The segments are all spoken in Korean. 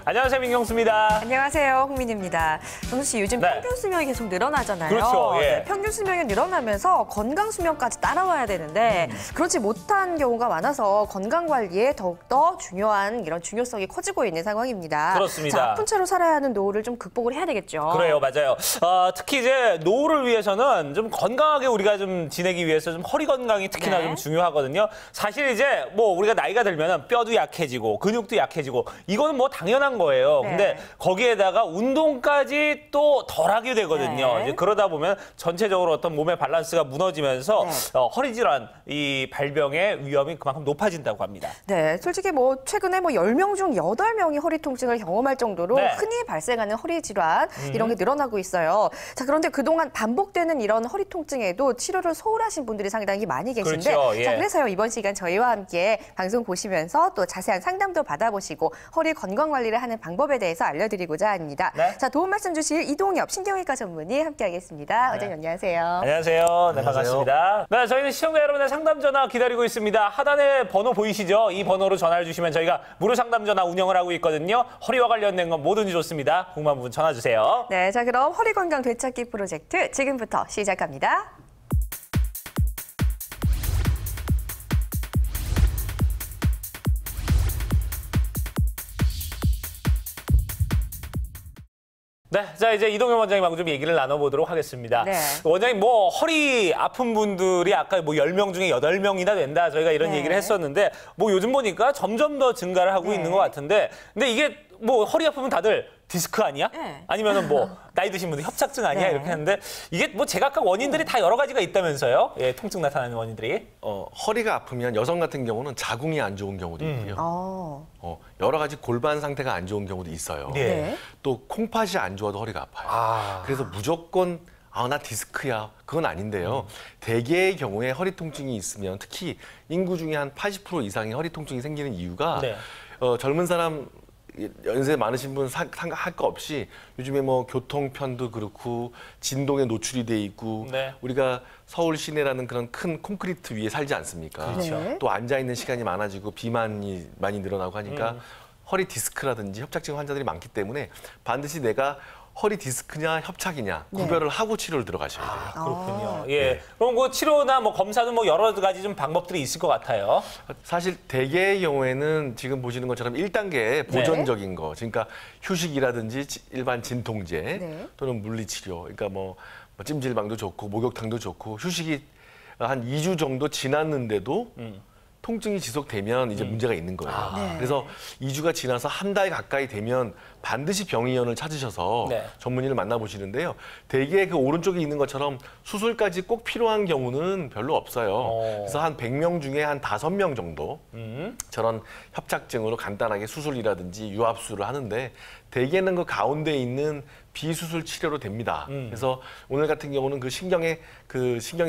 안녕하세요, 민경수입니다. 안녕하세요, 홍민입니다. 정수 씨, 요즘 네. 평균 수명이 계속 늘어나잖아요. 그렇죠. 예. 네, 평균 수명이 늘어나면서 건강 수명까지 따라와야 되는데 그렇지 못한 경우가 많아서 건강 관리에 더욱더 중요한 이런 중요성이 커지고 있는 상황입니다. 그렇습니다. 자, 아픈 채로 살아야 하는 노후를 좀 극복을 해야 되겠죠. 그래요, 맞아요. 특히 이제 노후를 위해서는 좀 건강하게 우리가 좀 지내기 위해서 좀 허리 건강이 특히나 네. 좀 중요하거든요. 사실 이제 뭐 우리가 나이가 들면은 뼈도 약해지고 근육도 약해지고 이거는 뭐 당연한 거예요. 네. 근데 거기에다가 운동까지 또 덜하게 되거든요. 네. 이제 그러다 보면 전체적으로 어떤 몸의 밸런스가 무너지면서 네. 허리 질환, 이 발병의 위험이 그만큼 높아진다고 합니다. 네, 솔직히 뭐 최근에 뭐 10명 중 8명이 허리 통증을 경험할 정도로 네. 흔히 발생하는 허리 질환 이런 게 늘어나고 있어요. 자, 그런데 그동안 반복되는 이런 허리 통증에도 치료를 소홀하신 분들이 상당히 많이 계신데 그렇죠, 예. 자, 그래서요, 이번 시간 저희와 함께 방송 보시면서 또 자세한 상담도 받아보시고 허리 건강 관리를 하는 방법에 대해서 알려드리고자 합니다. 네. 자, 도움 말씀 주실 이동엽 신경외과 전문의 함께하겠습니다. 원장님 안녕하세요. 안녕하세요. 네, 반갑습니다. 네, 저희는 시청자 여러분의 상담 전화 기다리고 있습니다. 하단에 번호 보이시죠? 이 번호로 전화를 주시면 저희가 무료 상담 전화 운영을 하고 있거든요. 허리와 관련된 건 뭐든지 좋습니다. 궁금한 부분 전화 주세요. 네, 자, 그럼 허리 건강 되찾기 프로젝트 지금부터 시작합니다. 네, 자 이제 이동엽 원장님하고 좀 얘기를 나눠보도록 하겠습니다. 네. 원장님, 뭐 허리 아픈 분들이 아까 뭐 10명 중에 8명이나 된다 저희가 이런 네. 얘기를 했었는데 뭐 요즘 보니까 점점 더 증가를 하고 네. 있는 것 같은데 근데 이게 뭐 허리 아프면 다들 디스크 아니야? 네. 아니면은 뭐 나이 드신 분들 협착증 아니야? 네. 이렇게 하는데 이게 뭐 제각각 원인들이 다 여러 가지가 있다면서요? 예, 통증 나타나는 원인들이. 허리가 아프면 여성 같은 경우는 자궁이 안 좋은 경우도 있고요. 여러 가지 골반 상태가 안 좋은 경우도 있어요. 네. 네. 또 콩팥이 안 좋아도 허리가 아파요. 그래서 무조건 나 디스크야. 그건 아닌데요. 대개의 경우에 허리 통증이 있으면 특히 인구 중에 한 80% 이상의 허리 통증이 생기는 이유가 네. 젊은 사람 연세 많으신 분 할 거 없이 요즘에 뭐 교통편도 그렇고 진동에 노출이 돼 있고 네. 우리가 서울 시내라는 그런 큰 콘크리트 위에 살지 않습니까? 그렇죠. 네. 또 앉아 있는 시간이 많아지고 비만이 많이 늘어나고 하니까 허리 디스크라든지 협착증 환자들이 많기 때문에 반드시 내가 허리 디스크냐 협착이냐 네. 구별을 하고 치료를 들어가셔야 돼요. 그렇군요. 예. 그럼 뭐 치료나 뭐 검사는 뭐 여러 가지 좀 방법들이 있을 것 같아요. 사실 대개의 경우에는 지금 보시는 것처럼 1단계 보존적인 거, 그러니까 휴식이라든지 일반 진통제 네. 또는 물리치료, 그러니까 뭐 찜질방도 좋고 목욕탕도 좋고 휴식이 한 2주 정도 지났는데도 통증이 지속되면 이제 문제가 있는 거예요. 네. 그래서 2주가 지나서 한 달 가까이 되면 반드시 병의원을 찾으셔서 네. 전문의를 만나보시는데요. 대개 그 오른쪽에 있는 것처럼 수술까지 꼭 필요한 경우는 별로 없어요. 그래서 한 100명 중에 한 5명 정도 저런 협착증으로 간단하게 수술이라든지 유압수를 하는데 대개는 그 가운데 있는 비수술 치료로 됩니다. 그래서 오늘 같은 경우는 그 신경이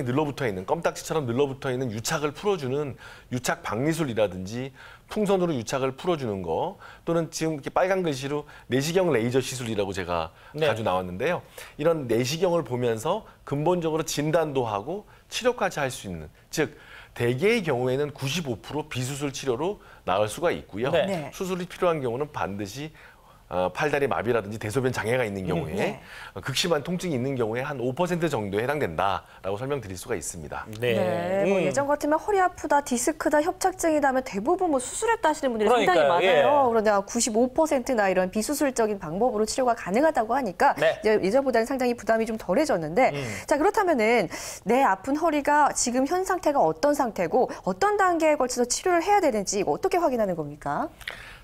늘러붙어 있는 껌딱지처럼 늘러붙어 있는 유착을 풀어주는 유착 박리술이라든지 풍선으로 유착을 풀어주는 거 또는 지금 이렇게 빨간 글씨로 내시경 레이저 시술이라고 제가 자주 나왔는데요. 이런 내시경을 보면서 근본적으로 진단도 하고 치료까지 할 수 있는, 즉 대개의 경우에는 95% 비수술 치료로 나을 수가 있고요. 네. 네. 수술이 필요한 경우는 반드시 팔다리 마비라든지 대소변 장애가 있는 경우에 네. 극심한 통증이 있는 경우에 한 5% 정도에 해당된다라고 설명드릴 수가 있습니다. 네, 뭐 예전 같으면 허리 아프다, 디스크다, 협착증이다 하면 대부분 뭐 수술했다 하시는 분들이 상당히 그러니까요, 많아요. 예. 그런데 95%나 이런 비수술적인 방법으로 치료가 가능하다고 하니까 네. 이제 예전보다는 상당히 부담이 좀 덜해졌는데 자, 그렇다면은 내 아픈 허리가 지금 현 상태가 어떤 상태고 어떤 단계에 걸쳐서 치료를 해야 되는지 이거 어떻게 확인하는 겁니까?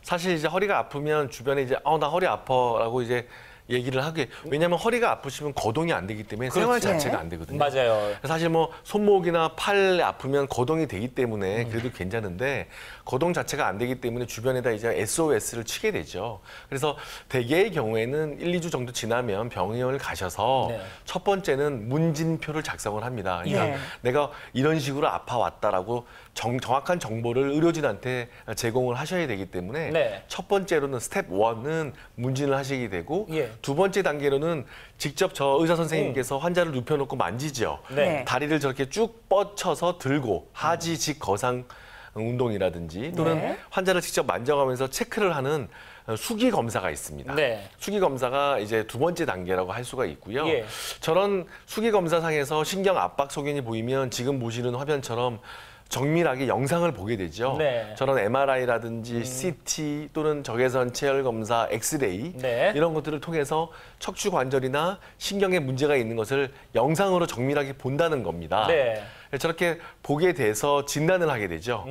사실 이제 허리가 아프면 주변에 이제 나 허리 아파라고 이제 얘기를 하게, 왜냐하면 허리가 아프시면 거동이 안 되기 때문에 생활 그렇죠. 자체가 네. 안 되거든요. 맞아요. 사실 뭐 손목이나 팔 아프면 거동이 되기 때문에 그래도 괜찮은데 거동 자체가 안 되기 때문에 주변에다 이제 SOS를 치게 되죠. 그래서 대개의 경우에는 1, 2주 정도 지나면 병원을 가셔서 네. 첫 번째는 문진표를 작성을 합니다. 그러니까 네. 내가 이런 식으로 아파왔다라고 정확한 정보를 의료진한테 제공을 하셔야 되기 때문에 네. 첫 번째로는 스텝 1은 문진을 하시게 되고 예. 두 번째 단계로는 직접 저 의사 선생님께서 환자를 눕혀놓고 만지죠. 네. 다리를 저렇게 쭉 뻗쳐서 들고 하지 직 거상 운동이라든지 또는 네. 환자를 직접 만져가면서 체크를 하는 수기 검사가 있습니다. 네. 수기 검사가 이제 두 번째 단계라고 할 수가 있고요. 예. 저런 수기 검사상에서 신경 압박 소견이 보이면 지금 보시는 화면처럼 정밀하게 영상을 보게 되죠. 네. 저런 MRI라든지 CT 또는 적외선 체열 검사, 엑스레이 네. 이런 것들을 통해서 척추 관절이나 신경에 문제가 있는 것을 영상으로 정밀하게 본다는 겁니다. 네. 저렇게 보게 돼서 진단을 하게 되죠.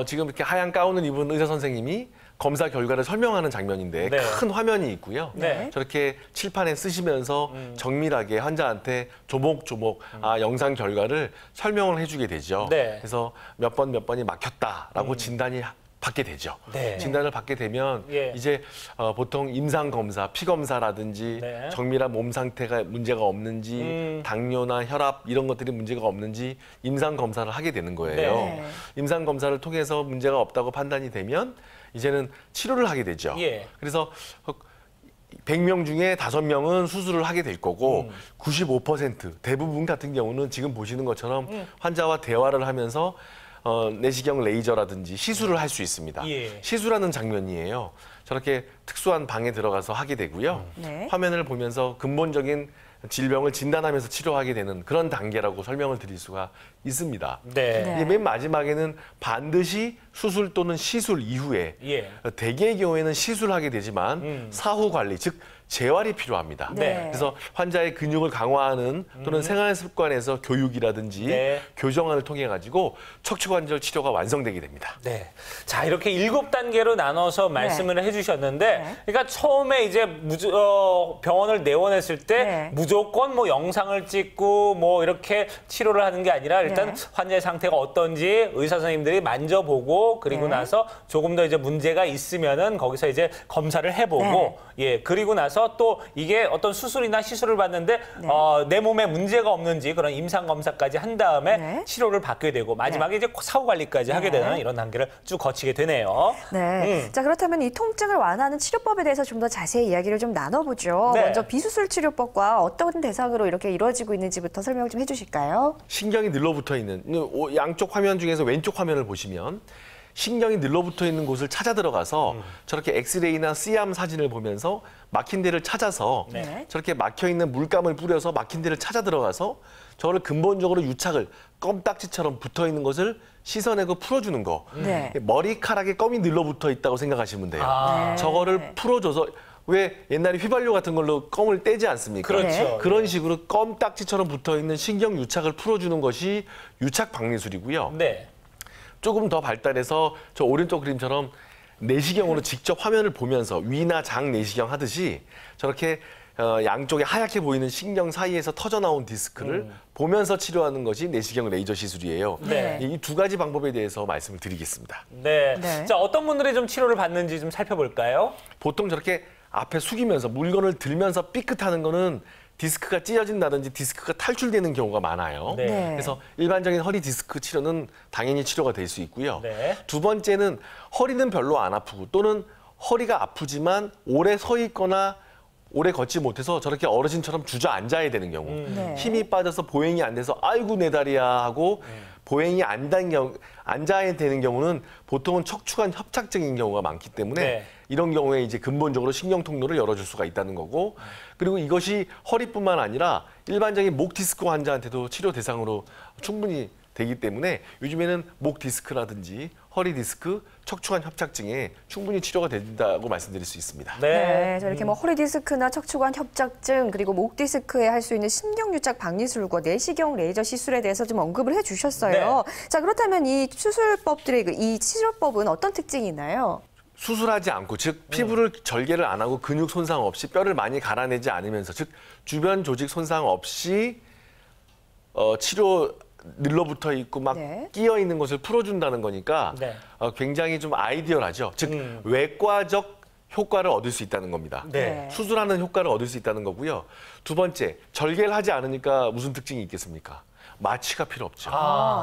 지금 이렇게 하얀 가운을 입은 의사 선생님이 검사 결과를 설명하는 장면인데 네. 큰 화면이 있고요. 네. 저렇게 칠판에 쓰시면서 정밀하게 환자한테 조목조목 영상 결과를 설명을 해주게 되죠. 네. 그래서 몇 번이 막혔다라고 진단이 받게 되죠. 네. 진단을 받게 되면 예. 이제 보통 임상 검사, 피 검사라든지 네. 정밀한 몸 상태가 문제가 없는지 당뇨나 혈압 이런 것들이 문제가 없는지 임상 검사를 하게 되는 거예요. 네. 임상 검사를 통해서 문제가 없다고 판단이 되면 이제는 치료를 하게 되죠. 예. 그래서 100명 중에 5명은 수술을 하게 될 거고 95% 대부분 같은 경우는 지금 보시는 것처럼 환자와 대화를 하면서 내시경 레이저라든지 시술을 할 수 있습니다. 예. 시술하는 장면이에요. 저렇게 특수한 방에 들어가서 하게 되고요. 네. 화면을 보면서 근본적인 질병을 진단하면서 치료하게 되는 그런 단계라고 설명을 드릴 수가 있습니다. 네. 네. 이제 맨 마지막에는 반드시 수술 또는 시술 이후에 예. 대개의 경우에는 시술하게 되지만 사후 관리, 즉 재활이 필요합니다. 네. 그래서 환자의 근육을 강화하는 또는 생활 습관에서 교육이라든지 네. 교정을 통해 가지고 척추관절 치료가 완성되게 됩니다. 네. 자, 이렇게 7단계로 나눠서 말씀을 해주셨는데, 네. 그러니까 처음에 이제 병원을 내원했을 때 네. 무조건 뭐 영상을 찍고 뭐 이렇게 치료를 하는 게 아니라 일단 네. 환자의 상태가 어떤지 의사 선생님들이 만져보고 그리고 네. 나서 조금 더 이제 문제가 있으면은 거기서 이제 검사를 해보고 네. 예, 그리고 나서 또 이게 어떤 수술이나 시술을 받는데 네. 내 몸에 문제가 없는지 그런 임상 검사까지 한 다음에 네. 치료를 받게 되고 마지막에 이제 사후 관리까지 하게 네. 되는 이런 단계를 쭉 거치게 되네요. 네. 자, 그렇다면 이 통증을 완화하는 치료법에 대해서 좀 더 자세히 이야기를 좀 나눠보죠. 네. 먼저 비수술 치료법과 어떤 대상으로 이렇게 이루어지고 있는지부터 설명 좀 해주실까요? 신경이 늘러붙어 있는 양쪽 화면 중에서 왼쪽 화면을 보시면 신경이 늘러붙어 있는 곳을 찾아 들어가서 저렇게 엑스레이나 C암 사진을 보면서 막힌 데를 찾아서 네. 저렇게 막혀 있는 물감을 뿌려서 막힌 데를 찾아 들어가서 저를 근본적으로 유착을 껌딱지처럼 붙어 있는 것을 씻어내고 풀어주는 거. 네. 머리카락에 껌이 늘러붙어 있다고 생각하시면 돼요. 아, 저거를 풀어줘서 왜 옛날에 휘발유 같은 걸로 껌을 떼지 않습니까? 그렇죠. 네. 그런 식으로 껌딱지처럼 붙어 있는 신경 유착을 풀어주는 것이 유착 박리술이고요. 네. 조금 더 발달해서 저 오른쪽 그림처럼 내시경으로 직접 화면을 보면서 위나 장 내시경 하듯이 저렇게 양쪽에 하얗게 보이는 신경 사이에서 터져 나온 디스크를 보면서 치료하는 것이 내시경 레이저 시술이에요. 네. 이 두 가지 방법에 대해서 말씀을 드리겠습니다. 네. 네. 자, 어떤 분들이 좀 치료를 받는지 좀 살펴볼까요? 보통 저렇게 앞에 숙이면서 물건을 들면서 삐끗하는 거는 디스크가 찢어진다든지 디스크가 탈출되는 경우가 많아요. 네. 네. 그래서 일반적인 허리 디스크 치료는 당연히 치료가 될 수 있고요. 네. 두 번째는 허리는 별로 안 아프고 또는 허리가 아프지만 오래 서 있거나 오래 걷지 못해서 저렇게 어르신처럼 주저앉아야 되는 경우. 네. 힘이 빠져서 보행이 안 돼서 아이고 내 다리야 하고 보행이 안 된 경우, 앉아야 되는 경우는 보통은 척추관 협착증인 경우가 많기 때문에 네. 이런 경우에 이제 근본적으로 신경 통로를 열어줄 수가 있다는 거고, 그리고 이것이 허리뿐만 아니라 일반적인 목 디스크 환자한테도 치료 대상으로 충분히 되기 때문에 요즘에는 목 디스크라든지 허리 디스크, 척추관 협착증에 충분히 치료가 된다고 말씀드릴 수 있습니다. 네, 자, 이렇게 뭐 허리 디스크나 척추관 협착증 그리고 목 디스크에 할 수 있는 신경 유착 박리술과 내시경 레이저 시술에 대해서 좀 언급을 해주셨어요. 자, 그렇다면 이 수술법들의 이 치료법은 어떤 특징이 있나요? 수술하지 않고, 즉 피부를 절개를 안 하고 근육 손상 없이 뼈를 많이 갈아내지 않으면서, 즉 주변 조직 손상 없이 치료 늘러붙어 있고 막 네. 끼어 있는 것을 풀어준다는 거니까 네. 굉장히 좀 아이디얼하죠. 즉 외과적 효과를 얻을 수 있다는 겁니다. 네. 수술하는 효과를 얻을 수 있다는 거고요. 두 번째, 절개를 하지 않으니까 무슨 특징이 있겠습니까? 마취가 필요 없죠.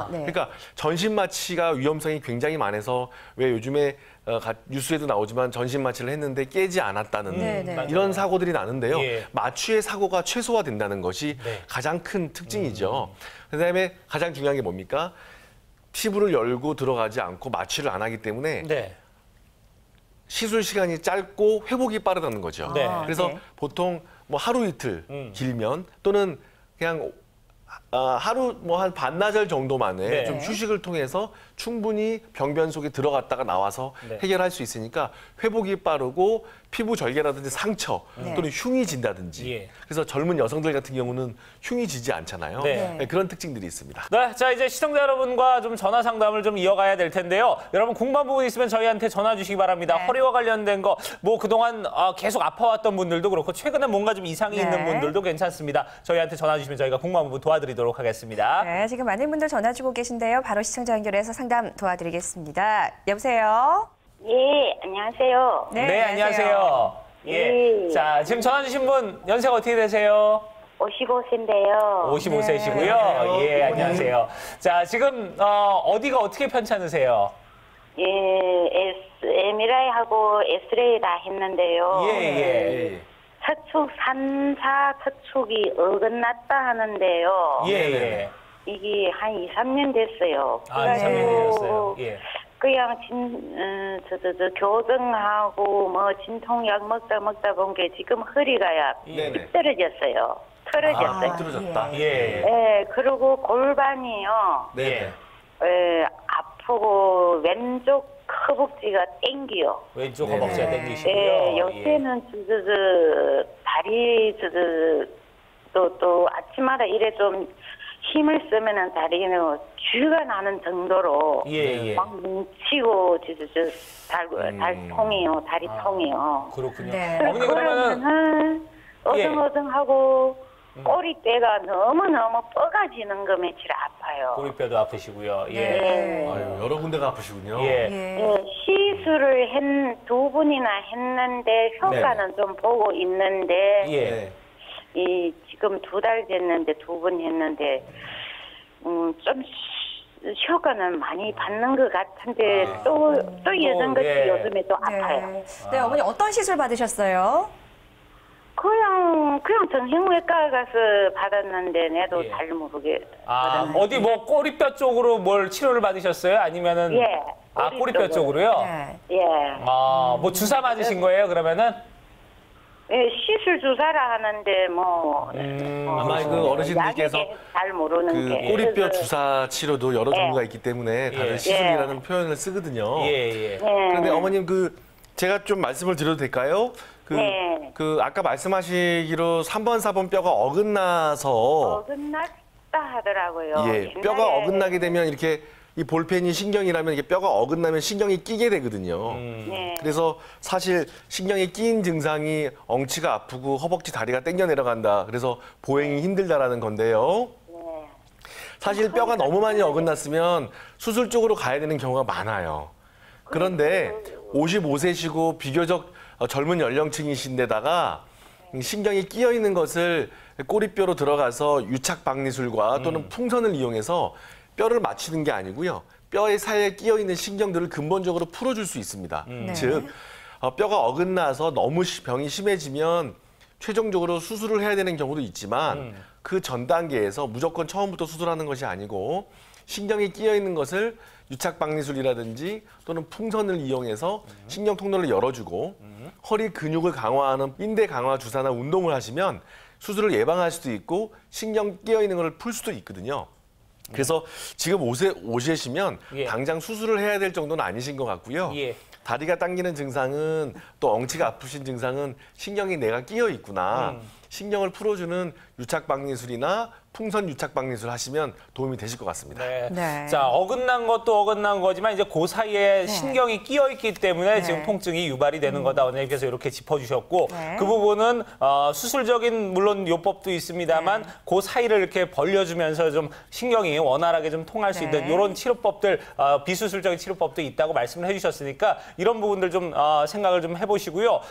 네. 그러니까 전신 마취가 위험성이 굉장히 많아서 왜 요즘에 뉴스에도 나오지만 전신 마취를 했는데 깨지 않았다는 네, 네. 이런 사고들이 나는데요. 예. 마취의 사고가 최소화된다는 것이 네. 가장 큰 특징이죠. 그다음에 가장 중요한 게 뭡니까? 피부를 열고 들어가지 않고 마취를 안 하기 때문에 네. 시술 시간이 짧고 회복이 빠르다는 거죠. 네. 그래서 네. 보통 뭐 하루 이틀 길면 또는 그냥 하루 뭐 한 반나절 정도 만에 네. 좀 휴식을 통해서 충분히 병변 속에 들어갔다가 나와서 네. 해결할 수 있으니까 회복이 빠르고 피부 절개라든지 상처 네. 또는 흉이 진다든지 예. 그래서 젊은 여성들 같은 경우는 흉이 지지 않잖아요. 네. 네, 그런 특징들이 있습니다. 네, 자 이제 시청자 여러분과 좀 전화 상담을 좀 이어가야 될 텐데요. 여러분 궁금한 부분 있으면 저희한테 전화 주시기 바랍니다. 네. 허리와 관련된 거 뭐 그동안 계속 아파왔던 분들도 그렇고 최근에 뭔가 좀 이상이 네. 있는 분들도 괜찮습니다. 저희한테 전화 주시면 저희가 궁금한 부분 도와드리도록 하겠습니다. 네, 지금 많은 분들 전화 주고 계신데요. 바로 시청자 연결해서 상담 도와드리겠습니다. 여보세요? 예, 안녕하세요. 네, 안녕하세요. 예. 네. 자, 지금 전화 주신 분 연세가 어떻게 되세요? 55세인데요. 55세시고요. 예, 안녕하세요. 자, 지금 어디가 어떻게 편찮으세요? 예, MRI하고 엑스레이 다 했는데요. 예, 예. 서축 3, 4 서축이 어긋났다 하는데요. 예, 예. 이게 한 2, 3년 됐어요. 아, 2, 3년 되셨어요. 예. 그냥 교정하고 뭐 진통약 먹다 본 게 지금 허리가 네네. 떨어졌어요. 틀어졌어요. 뚫어졌다. 예. 예, 그리고 골반이요. 네. 아프고 왼쪽 허벅지가 땡기요. 왼쪽 네네. 허벅지가 당기시고요. 예, 요새는 다리 또 아침마다 이래 좀 힘을 쓰면은 다리는 쥐가 나는 정도로 예, 예. 막 뭉치고 달통이요, 다리통이요. 그렇군요. 네. 어머니 그러면은 어정어정하고 꼬리뼈가 너무너무 뻐가지는 거 며칠 아파요. 꼬리뼈도 아프시고요. 예. 예. 아유, 여러 군데가 아프시군요. 예. 예. 예, 시술을 두 번이나 했는데 효과는 좀 보고 있는데 예. 이 지금 2달 됐는데 2번 했는데 좀 효과는 많이 받는 것 같은데 또 여전같이 예. 요즘에 또 아파요. 네, 어머니 어떤 시술 받으셨어요? 그냥 정형외과 가서 받았는데 내도 예. 잘 모르게 아, 받았는데. 어디 뭐 꼬리뼈 쪽으로 뭘 치료를 받으셨어요? 아니면은 예. 아, 꼬리뼈 쪽으로요? 네. 예. 아, 뭐 주사 맞으신 거예요, 그러면은? 예, 시술 주사라 하는데 뭐 아마 그 어르신들께서 약에 잘 모르는 그 게 꼬리뼈 그래서- 주사 치료도 여러 종류가 있기 때문에 다들 예. 시술이라는 표현을 쓰거든요. 예, 예. 예. 그런데 어머님 제가 좀 말씀을 드려도 될까요? 네. 아까 말씀하시기로 3번, 4번 뼈가 어긋나서 어긋났다 하더라고요. 예, 뼈가 옛날에 어긋나게 되면 이렇게 이 볼펜이 신경이라면 이게 뼈가 어긋나면 신경이 끼게 되거든요. 네. 그래서 사실 신경이 끼인 증상이 엉치가 아프고 허벅지 다리가 당겨 내려간다. 그래서 보행이 힘들다라는 건데요. 네. 사실 뼈가 너무 많이 어긋났으면 수술 쪽으로 가야 되는 경우가 많아요. 그런데 55세시고 비교적 젊은 연령층이신데다가 신경이 끼어 있는 것을 꼬리뼈로 들어가서 유착 박리술과 또는 풍선을 이용해서 뼈를 맞추는 게 아니고요. 뼈의 사이에 끼어 있는 신경들을 근본적으로 풀어줄 수 있습니다. 네. 즉 뼈가 어긋나서 너무 병이 심해지면 최종적으로 수술을 해야 되는 경우도 있지만 그 전 단계에서 무조건 처음부터 수술하는 것이 아니고 신경이 끼어 있는 것을 유착 박리술이라든지 또는 풍선을 이용해서 신경 통로를 열어주고 허리 근육을 강화하는 인대 강화 주사나 운동을 하시면 수술을 예방할 수도 있고 신경 끼어 있는 것을 풀 수도 있거든요. 그래서 지금 오시면 예. 당장 수술을 해야 될 정도는 아니신 것 같고요. 예. 다리가 당기는 증상은 또 엉치가 아프신 증상은 신경이 내가 끼어 있구나. 신경을 풀어주는 유착 박리술이나 풍선 유착 박리술 하시면 도움이 되실 것 같습니다. 네. 네. 자, 어긋난 것도 어긋난 거지만 이제 그 사이에 신경이 끼어 있기 때문에 네. 지금 통증이 유발이 되는 거다. 원장님께서 이렇게 짚어주셨고 네. 그 부분은 수술적인 물론 요법도 있습니다만 그 사이를 이렇게 벌려주면서 좀 신경이 원활하게 좀 통할 수 있는 네. 이런 치료법들 비수술적인 치료법도 있다고 말씀을 해주셨으니까 이런 부분들 좀 생각을 좀 해보시고요.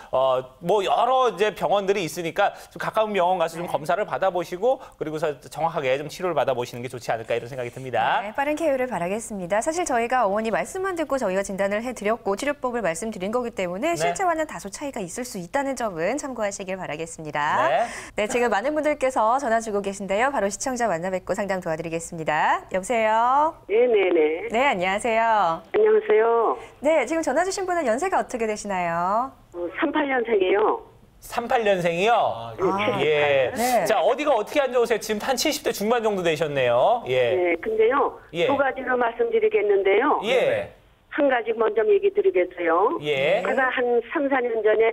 뭐 여러 이제 병원들이 있으니까 좀 가까운 병원 가서 좀 검사를 받아보시고 그리고서 정확하게 좀 치료를 받아보시는 게 좋지 않을까 이런 생각이 듭니다. 네, 빠른 쾌유를 바라겠습니다. 사실 저희가 어머니 말씀만 듣고 저희가 진단을 해드렸고 치료법을 말씀드린 거기 때문에 실제와는 다소 차이가 있을 수 있다는 점은 참고하시길 바라겠습니다. 네. 네, 지금 많은 분들께서 전화 주고 계신데요. 바로 시청자 만나 뵙고 상담 도와드리겠습니다. 여보세요? 네네네. 네, 안녕하세요. 안녕하세요. 네, 지금 전화 주신 분은 연세가 어떻게 되시나요? 38년생이에요. 38년생이요? 예. 네. 자, 어디가 어떻게 안 좋으세요? 지금 한 70대 중반 정도 되셨네요. 예. 네, 근데요. 예. 두 가지로 말씀드리겠는데요. 예. 한 가지 먼저 얘기 드리겠어요. 예. 제가 한 3, 4년 전에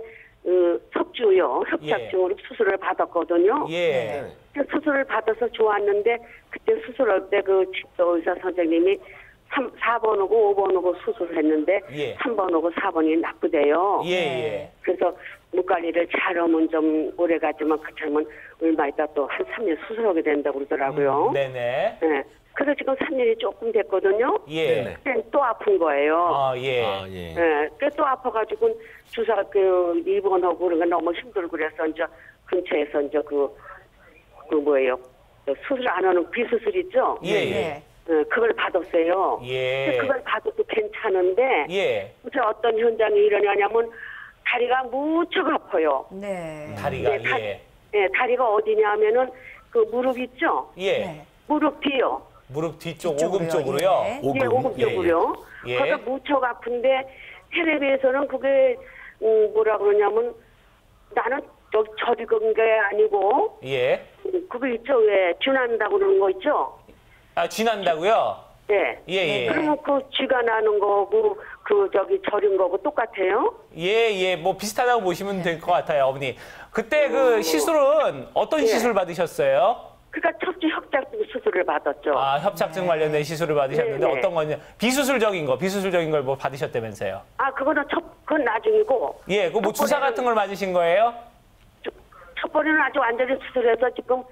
척추요, 협착증으로 수술을 받았거든요. 예. 그 수술을 받아서 좋았는데 그때 수술할 때 그 의사 선생님이 4번 오고 5번 오고 수술을 했는데 예. 3번 오고 4번이 나쁘대요. 예, 예. 그래서 목 관리를 잘하면 좀 오래 가지만 그렇지만 얼마 있다 또 한 3년 수술하게 된다고 그러더라고요. 네네. 네. 그래서 지금 3년이 조금 됐거든요. 예. 네네. 근데 또 아픈 거예요. 아, 예. 아, 예. 네. 그래서 또 아파가지고 주사 입원하고 그런 게 너무 힘들고 그래서 이제 근처에서 이제 뭐예요? 수술 안 하는 비수술 있죠? 예, 예. 네. 그걸 받았어요. 예. 근데 그걸 받아도 괜찮은데 예. 이제 어떤 현장이 일어나냐면 다리가 무척 아파요. 네. 다리가, 네, 예. 다리가 어디냐 하면은 그 무릎 있죠? 예. 네. 무릎 뒤요. 무릎 뒤쪽, 뒤쪽으로요, 오금 쪽으로요. 예. 오금. 예, 오금 예, 예. 쪽으로요. 예. 거기가 무척 아픈데 텔레비에서는 그게 뭐라 그러냐면 나는 저리 건 게 아니고 예. 그거 있죠? 왜 쥐난다고 그러는 거 있죠? 아, 쥐난다고요? 네. 예, 예. 그러면 그 쥐가 나는 거고 저린 거고 똑같아요? 예, 예. 뭐 비슷하다고 보시면 될 것 같아요, 어머니. 그때 그 시술은 어떤 예. 시술 받으셨어요? 그러니까 척추 협착증 수술을 받았죠. 아, 협착증 관련된 시술을 받으셨는데 네, 네. 어떤 거냐? 비수술적인 걸 뭐 받으셨다면서요? 그거는 그건 나중이고. 예, 그 뭐 주사 같은 걸 맞으신 거예요? 첫 번에는 아주 완전히 수술해서 지금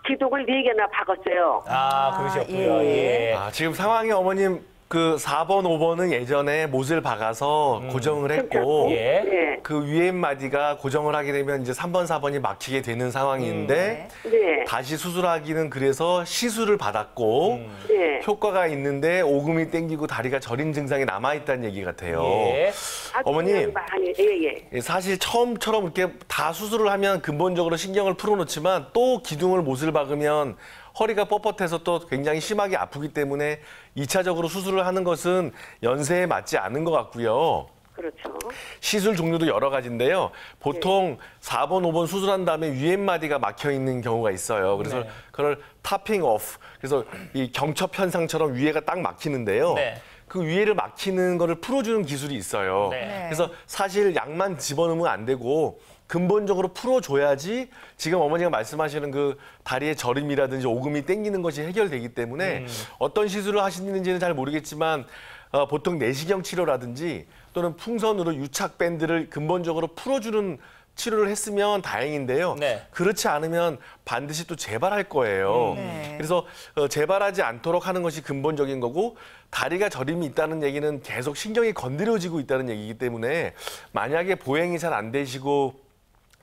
기둥을 4개나 박았어요. 아, 그러셨고요. 예. 예. 아, 지금 상황이 어머님 그 4번, 5번은 예전에 못을 박아서 고정을 했고 예. 네. 그 위에 마디가 고정을 하게 되면 이제 3번, 4번이 막히게 되는 상황인데 네. 다시 수술하기는 그래서 시술을 받았고 네. 효과가 있는데 오금이 땡기고 다리가 저린 증상이 남아있다는 얘기 같아요. 예. 어머님. 예. 예, 사실 처음처럼 이렇게 다 수술을 하면 근본적으로 신경을 풀어놓지만 또 기둥을 못을 박으면 허리가 뻣뻣해서 또 굉장히 심하게 아프기 때문에 2차적으로 수술을 하는 것은 연세에 맞지 않은 것 같고요. 그렇죠. 시술 종류도 여러 가지인데요. 보통 4번, 5번 수술한 다음에 위엠마디가 막혀 있는 경우가 있어요. 그래서 네. 그걸 타핑 오프. 그래서 이 경첩 현상처럼 위에가 딱 막히는데요. 네. 그 위에를 막히는 거를 풀어주는 기술이 있어요. 네. 그래서 사실 약만 집어넣으면 안 되고 근본적으로 풀어줘야지 지금 어머니가 말씀하시는 그 다리의 저림이라든지 오금이 땡기는 것이 해결되기 때문에 어떤 시술을 하시는지는 잘 모르겠지만 보통 내시경 치료라든지 또는 풍선으로 유착 밴드를 근본적으로 풀어주는 치료를 했으면 다행인데요. 네. 그렇지 않으면 반드시 또 재발할 거예요. 네. 그래서 재발하지 않도록 하는 것이 근본적인 거고 다리가 저림이 있다는 얘기는 계속 신경이 건드려지고 있다는 얘기이기 때문에 만약에 보행이 잘 안 되시고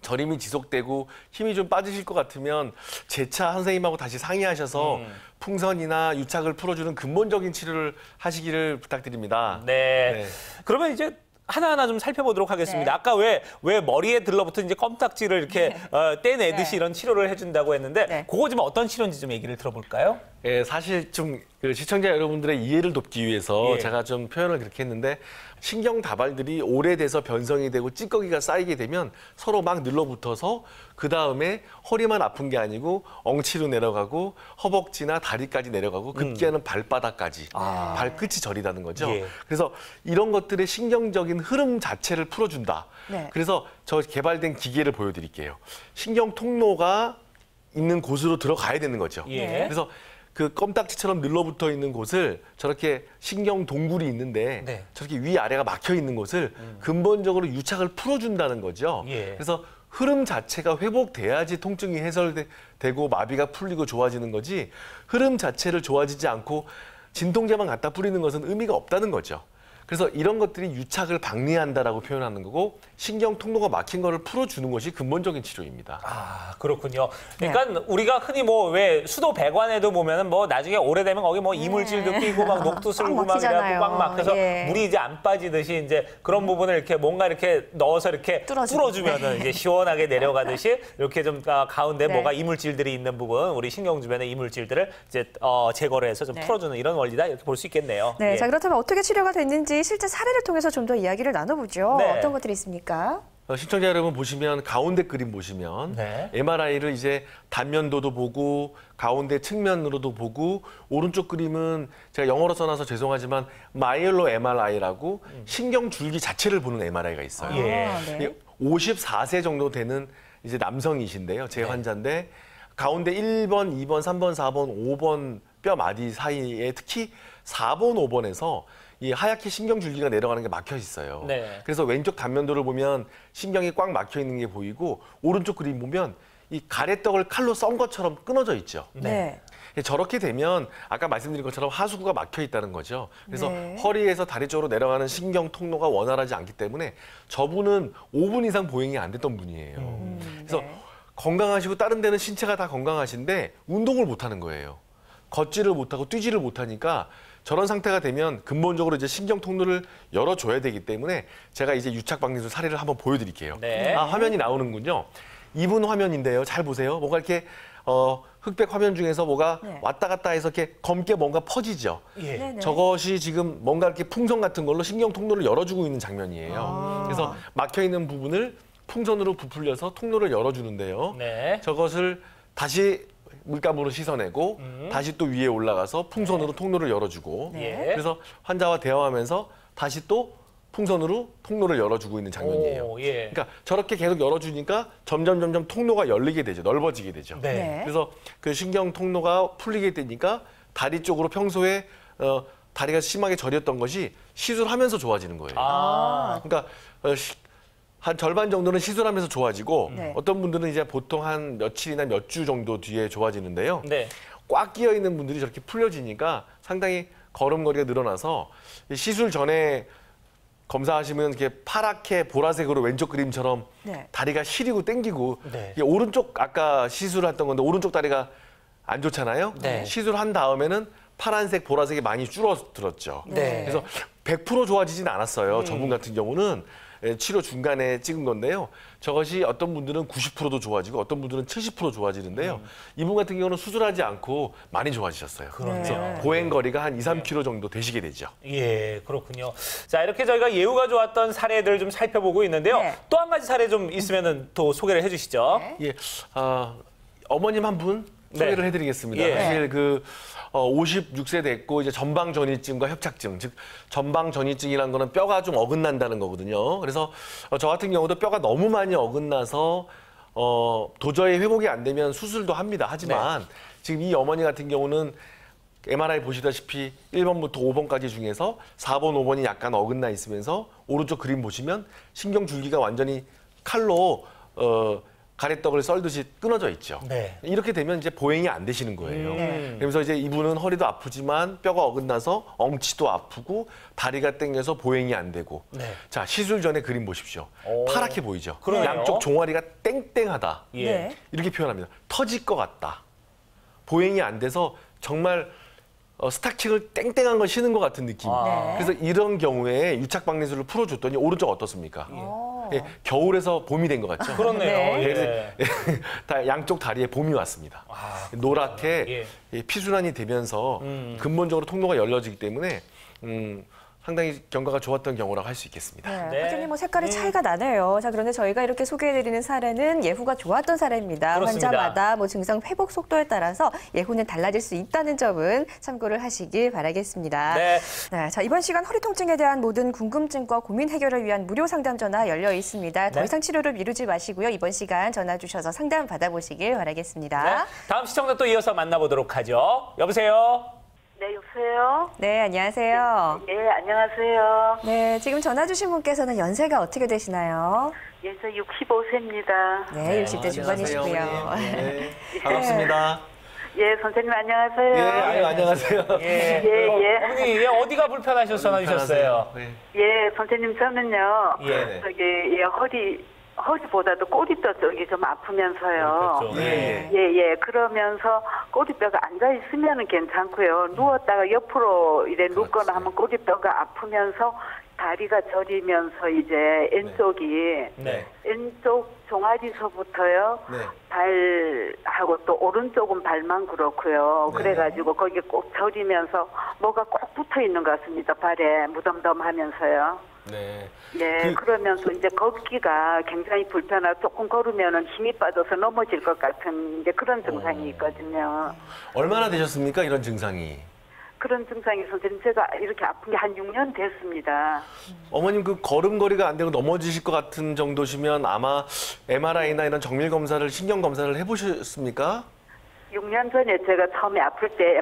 저림이 지속되고 힘이 좀 빠지실 것 같으면 재차 선생님하고 다시 상의하셔서 풍선이나 유착을 풀어주는 근본적인 치료를 하시기를 부탁드립니다. 네. 네. 그러면 이제 하나하나 좀 살펴보도록 하겠습니다. 네. 아까 왜 머리에 들러붙은 이제 껌딱지를 이렇게 떼내듯이 네. 이런 치료를 해준다고 했는데 네. 그거 좀 어떤 치료인지 좀 얘기를 들어볼까요? 예, 사실 좀 그 시청자 여러분들의 이해를 돕기 위해서 예. 제가 좀 표현을 그렇게 했는데 신경 다발들이 오래돼서 변성이 되고 찌꺼기가 쌓이게 되면 서로 막 늘러붙어서 그 다음에 허리만 아픈 게 아니고 엉치로 내려가고 허벅지나 다리까지 내려가고 급기야는 발바닥까지 발끝이 저리다는 거죠. 예. 그래서 이런 것들의 신경적인 흐름 자체를 풀어준다. 네. 그래서 저 개발된 기계를 보여드릴게요. 신경 통로가 있는 곳으로 들어가야 되는 거죠. 예. 그래서 그 껌딱지처럼 늘러붙어 있는 곳을 저렇게 신경 동굴이 있는데 네. 저렇게 위아래가 막혀 있는 곳을 근본적으로 유착을 풀어준다는 거죠. 예. 그래서 흐름 자체가 회복돼야지 통증이 해소되고 마비가 풀리고 좋아지는 거지 흐름 자체를 좋아지지 않고 진통제만 갖다 뿌리는 것은 의미가 없다는 거죠. 그래서 이런 것들이 유착을 방리한다라고 표현하는 거고 신경 통로가 막힌 거를 풀어주는 것이 근본적인 치료입니다. 아, 그렇군요. 그러니까 우리가 흔히 뭐 왜 수도 배관에도 보면은 뭐 나중에 오래되면 거기 뭐 이물질도 끼고 막 녹도 쓸고 막 막히잖아요. 이래갖고 꽉 막혀서 예. 물이 이제 안 빠지듯이 이제 그런 부분을 이렇게 뭔가 이렇게 넣어서 이렇게 뚫어주면은 이제 시원하게 내려가듯이 이렇게 좀 가운데 네. 뭐가 이물질들이 있는 부분, 우리 신경 주변의 이물질들을 이제 제거를 해서 좀 풀어주는 이런 원리다 이렇게 볼 수 있겠네요. 네, 예. 자 그렇다면 어떻게 치료가 됐는지 실제 사례를 통해서 좀 더 이야기를 나눠보죠. 네. 어떤 것들이 있습니까? 시청자 여러분 보시면 가운데 그림 보시면 네. MRI를 이제 단면도도 보고 가운데 측면으로도 보고 오른쪽 그림은 제가 영어로 써놔서 죄송하지만 마이엘로 MRI라고 신경 줄기 자체를 보는 MRI가 있어요. 예. 네. 54세 정도 되는 이제 남성이신데요. 제 환자인데 가운데 1번, 2번, 3번, 4번, 5번 뼈 마디 사이에 특히 4번, 5번에서 이 하얗게 신경줄기가 내려가는 게 막혀 있어요. 네. 그래서 왼쪽 단면도를 보면 신경이 꽉 막혀 있는 게 보이고 오른쪽 그림 보면 이 가래떡을 칼로 썬 것처럼 끊어져 있죠. 네. 저렇게 되면 아까 말씀드린 것처럼 하수구가 막혀 있다는 거죠. 그래서 네. 허리에서 다리 쪽으로 내려가는 신경 통로가 원활하지 않기 때문에 저분은 5분 이상 보행이 안 됐던 분이에요. 그래서 네. 건강하시고 다른 데는 신체가 다 건강하신데 운동을 못 하는 거예요. 걷지를 못하고 뛰지를 못하니까 저런 상태가 되면 근본적으로 이제 신경 통로를 열어줘야 되기 때문에 제가 이제 유착 방지술 사례를 한번 보여드릴게요. 네. 아, 화면이 나오는군요. 이분 화면인데요. 잘 보세요. 뭔가 이렇게 흑백 화면 중에서 뭐가 네. 왔다 갔다 해서 이렇게 검게 뭔가 퍼지죠. 예. 네네. 저것이 지금 뭔가 이렇게 풍선 같은 걸로 신경 통로를 열어주고 있는 장면이에요. 그래서 막혀 있는 부분을 풍선으로 부풀려서 통로를 열어주는데요. 네. 저것을 다시 물감으로 씻어내고 다시 또 위에 올라가서 풍선으로 통로를 열어주고 네. 그래서 환자와 대화하면서 다시 또 풍선으로 통로를 열어주고 있는 장면이에요. 오, 예. 그러니까 저렇게 계속 열어주니까 점점 통로가 열리게 되죠. 넓어지게 되죠. 네. 네. 그래서 그 신경 통로가 풀리게 되니까 다리 쪽으로 평소에 다리가 심하게 저렸던 것이 시술하면서 좋아지는 거예요. 아. 그러니까 한 절반 정도는 시술하면서 좋아지고 네. 어떤 분들은 이제 보통 한 며칠이나 몇 주 정도 뒤에 좋아지는데요. 네. 꽉 끼어 있는 분들이 저렇게 풀려지니까 상당히 걸음걸이가 늘어나서 시술 전에 검사하시면 이렇게 파랗게 보라색으로 왼쪽 그림처럼 네. 다리가 시리고 땡기고 네. 이게 오른쪽 아까 시술했던 건데 오른쪽 다리가 안 좋잖아요. 네. 시술한 다음에는 파란색, 보라색이 많이 줄어들었죠. 네. 그래서 100% 좋아지진 않았어요. 저분 같은 경우는 치료 중간에 찍은 건데요. 저것이 어떤 분들은 90%도 좋아지고 어떤 분들은 70% 좋아지는데요. 이분 같은 경우는 수술하지 않고 많이 좋아지셨어요. 그러네요. 보행 거리가 한 2, 3km 정도 되시게 되죠. 예, 그렇군요. 자, 이렇게 저희가 예후가 좋았던 사례들 좀 살펴보고 있는데요. 네. 또 한 가지 사례 좀 있으면은 또 소개를 해주시죠. 예, 어머님 한 분 소개를 해드리겠습니다. 예. 사실 56세 됐고 이제 전방전이증과 협착증, 즉 전방전이증이라는 거는 뼈가 좀 어긋난다는 거거든요. 그래서 저 같은 경우도 뼈가 너무 많이 어긋나서 도저히 회복이 안 되면 수술도 합니다. 하지만 지금 이 어머니 같은 경우는 MRI 보시다시피 1번부터 5번까지 중에서 4번, 5번이 약간 어긋나 있으면서 오른쪽 그림 보시면 신경줄기가 완전히 칼로 가래떡을 썰듯이 끊어져 있죠. 네. 이렇게 되면 이제 보행이 안 되시는 거예요. 네. 그래서 이제 이분은 허리도 아프지만 뼈가 어긋나서 엉치도 아프고 다리가 땡겨서 보행이 안 되고. 네. 자, 시술 전에 그림 보십시오. 오. 파랗게 보이죠. 그러네요. 양쪽 종아리가 땡땡하다. 예. 네. 이렇게 표현합니다. 터질 것 같다. 보행이 안 돼서 정말 스타킹을 땡땡한 걸 신은 것 같은 느낌. 아. 그래서 이런 경우에 유착 박리술을 풀어줬더니 오른쪽 어떻습니까? 예, 겨울에서 봄이 된 것 같죠? 그렇네요. 네. 예. 다 양쪽 다리에 봄이 왔습니다. 노랗게 피순환이 되면서 근본적으로 통로가 열려지기 때문에 상당히 경과가 좋았던 경우라고 할 수 있겠습니다. 네. 네. 확연히 뭐 색깔이 차이가 나네요. 자, 그런데 저희가 이렇게 소개해드리는 사례는 예후가 좋았던 사례입니다. 그렇습니다. 환자마다 뭐 증상 회복 속도에 따라서 예후는 달라질 수 있다는 점은 참고를 하시길 바라겠습니다. 네. 네, 자, 이번 시간 허리 통증에 대한 모든 궁금증과 고민 해결을 위한 무료 상담 전화 열려 있습니다. 더 네. 이상 치료를 미루지 마시고요. 이번 시간 전화 주셔서 상담 받아보시길 바라겠습니다. 네. 다음 시청자 또 이어서 만나보도록 하죠. 여보세요? 네, 여보세요? 네, 안녕하세요. 네, 안녕하세요. 네, 지금 전화 주신 분께서는 연세가 어떻게 되시나요? 예, 저 65세입니다. 네, 60대 중반이시고요. 네, 반갑습니다. 예, 선생님 안녕하세요. 예, 아유, 안녕하세요. 예. 예. 어머니, 예, 어디가 불편하셔서 전화 주셨어요? 네. 예, 선생님 저는요. 예. 저기 예, 허리보다도 꼬리뼈 쪽이 좀 아프면서요. 그렇죠. 예. 예. 그러면서 꼬리뼈가 앉아 있으면은 괜찮고요. 누웠다가 옆으로 이래 눕거나 하면 꼬리뼈가 아프면서 다리가 저리면서 이제 왼쪽이 네. 왼쪽 종아리서부터요. 네. 발하고 또 오른쪽은 발만 그렇고요. 네. 그래가지고 거기 꼭 저리면서 뭐가 꼭 붙어 있는 것 같습니다. 발에 무덤덤하면서요. 네. 예, 그러면서 이제 걷기가 굉장히 불편하고 조금 걸으면은 힘이 빠져서 넘어질 것 같은 이제 그런 증상이 있거든요. 얼마나 되셨습니까? 이런 증상이? 그런 증상이 선생님 제가 이렇게 아픈 게 한 6년 됐습니다. 어머님 그 걸음걸이가 안 되고 넘어지실 것 같은 정도시면 아마 MRI나 이런 정밀 검사를 신경 검사를 해보셨습니까? 6년 전에 제가 처음에 아플 때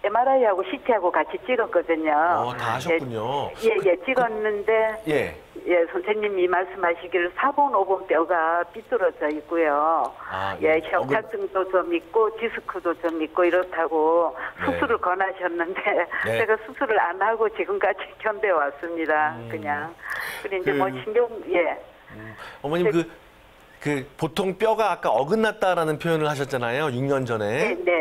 MRI하고 CT하고 같이 찍었거든요. 다 하셨군요. 예, 찍었는데 예. 예, 선생님이 말씀하시기를 4번, 5번 뼈가 삐뚤어져 있고요. 아, 예, 예. 협착증도 좀 있고 디스크도 좀 있고 이렇다고 네. 수술을 권하셨는데 네. 제가 수술을 안 하고 지금까지 견뎌왔습니다. 그냥. 근데 이제 뭐 신경 예. 어머님 그 보통 뼈가 아까 어긋났다라는 표현을 하셨잖아요. 6년 전에. 네.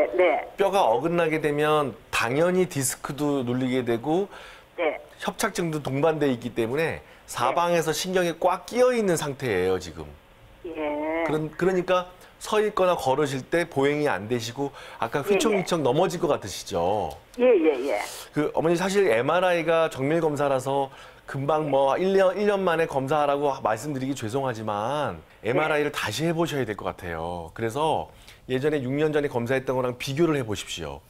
뼈가 어긋나게 되면 당연히 디스크도 눌리게 되고 네. 협착증도 동반돼 있기 때문에 사방에서 신경이 꽉 끼어 있는 상태예요, 지금. 예. 그러니까 서 있거나 걸으실 때 보행이 안 되시고 아까 휘청휘청 넘어질 것 같으시죠? 예. 그 어머니 사실 MRI가 정밀 검사라서 금방 뭐 1년 만에 검사하라고 말씀드리기 죄송하지만 MRI를 다시 해보셔야 될 것 같아요. 그래서 예전에 6년 전에 검사했던 거랑 비교를 해보십시오.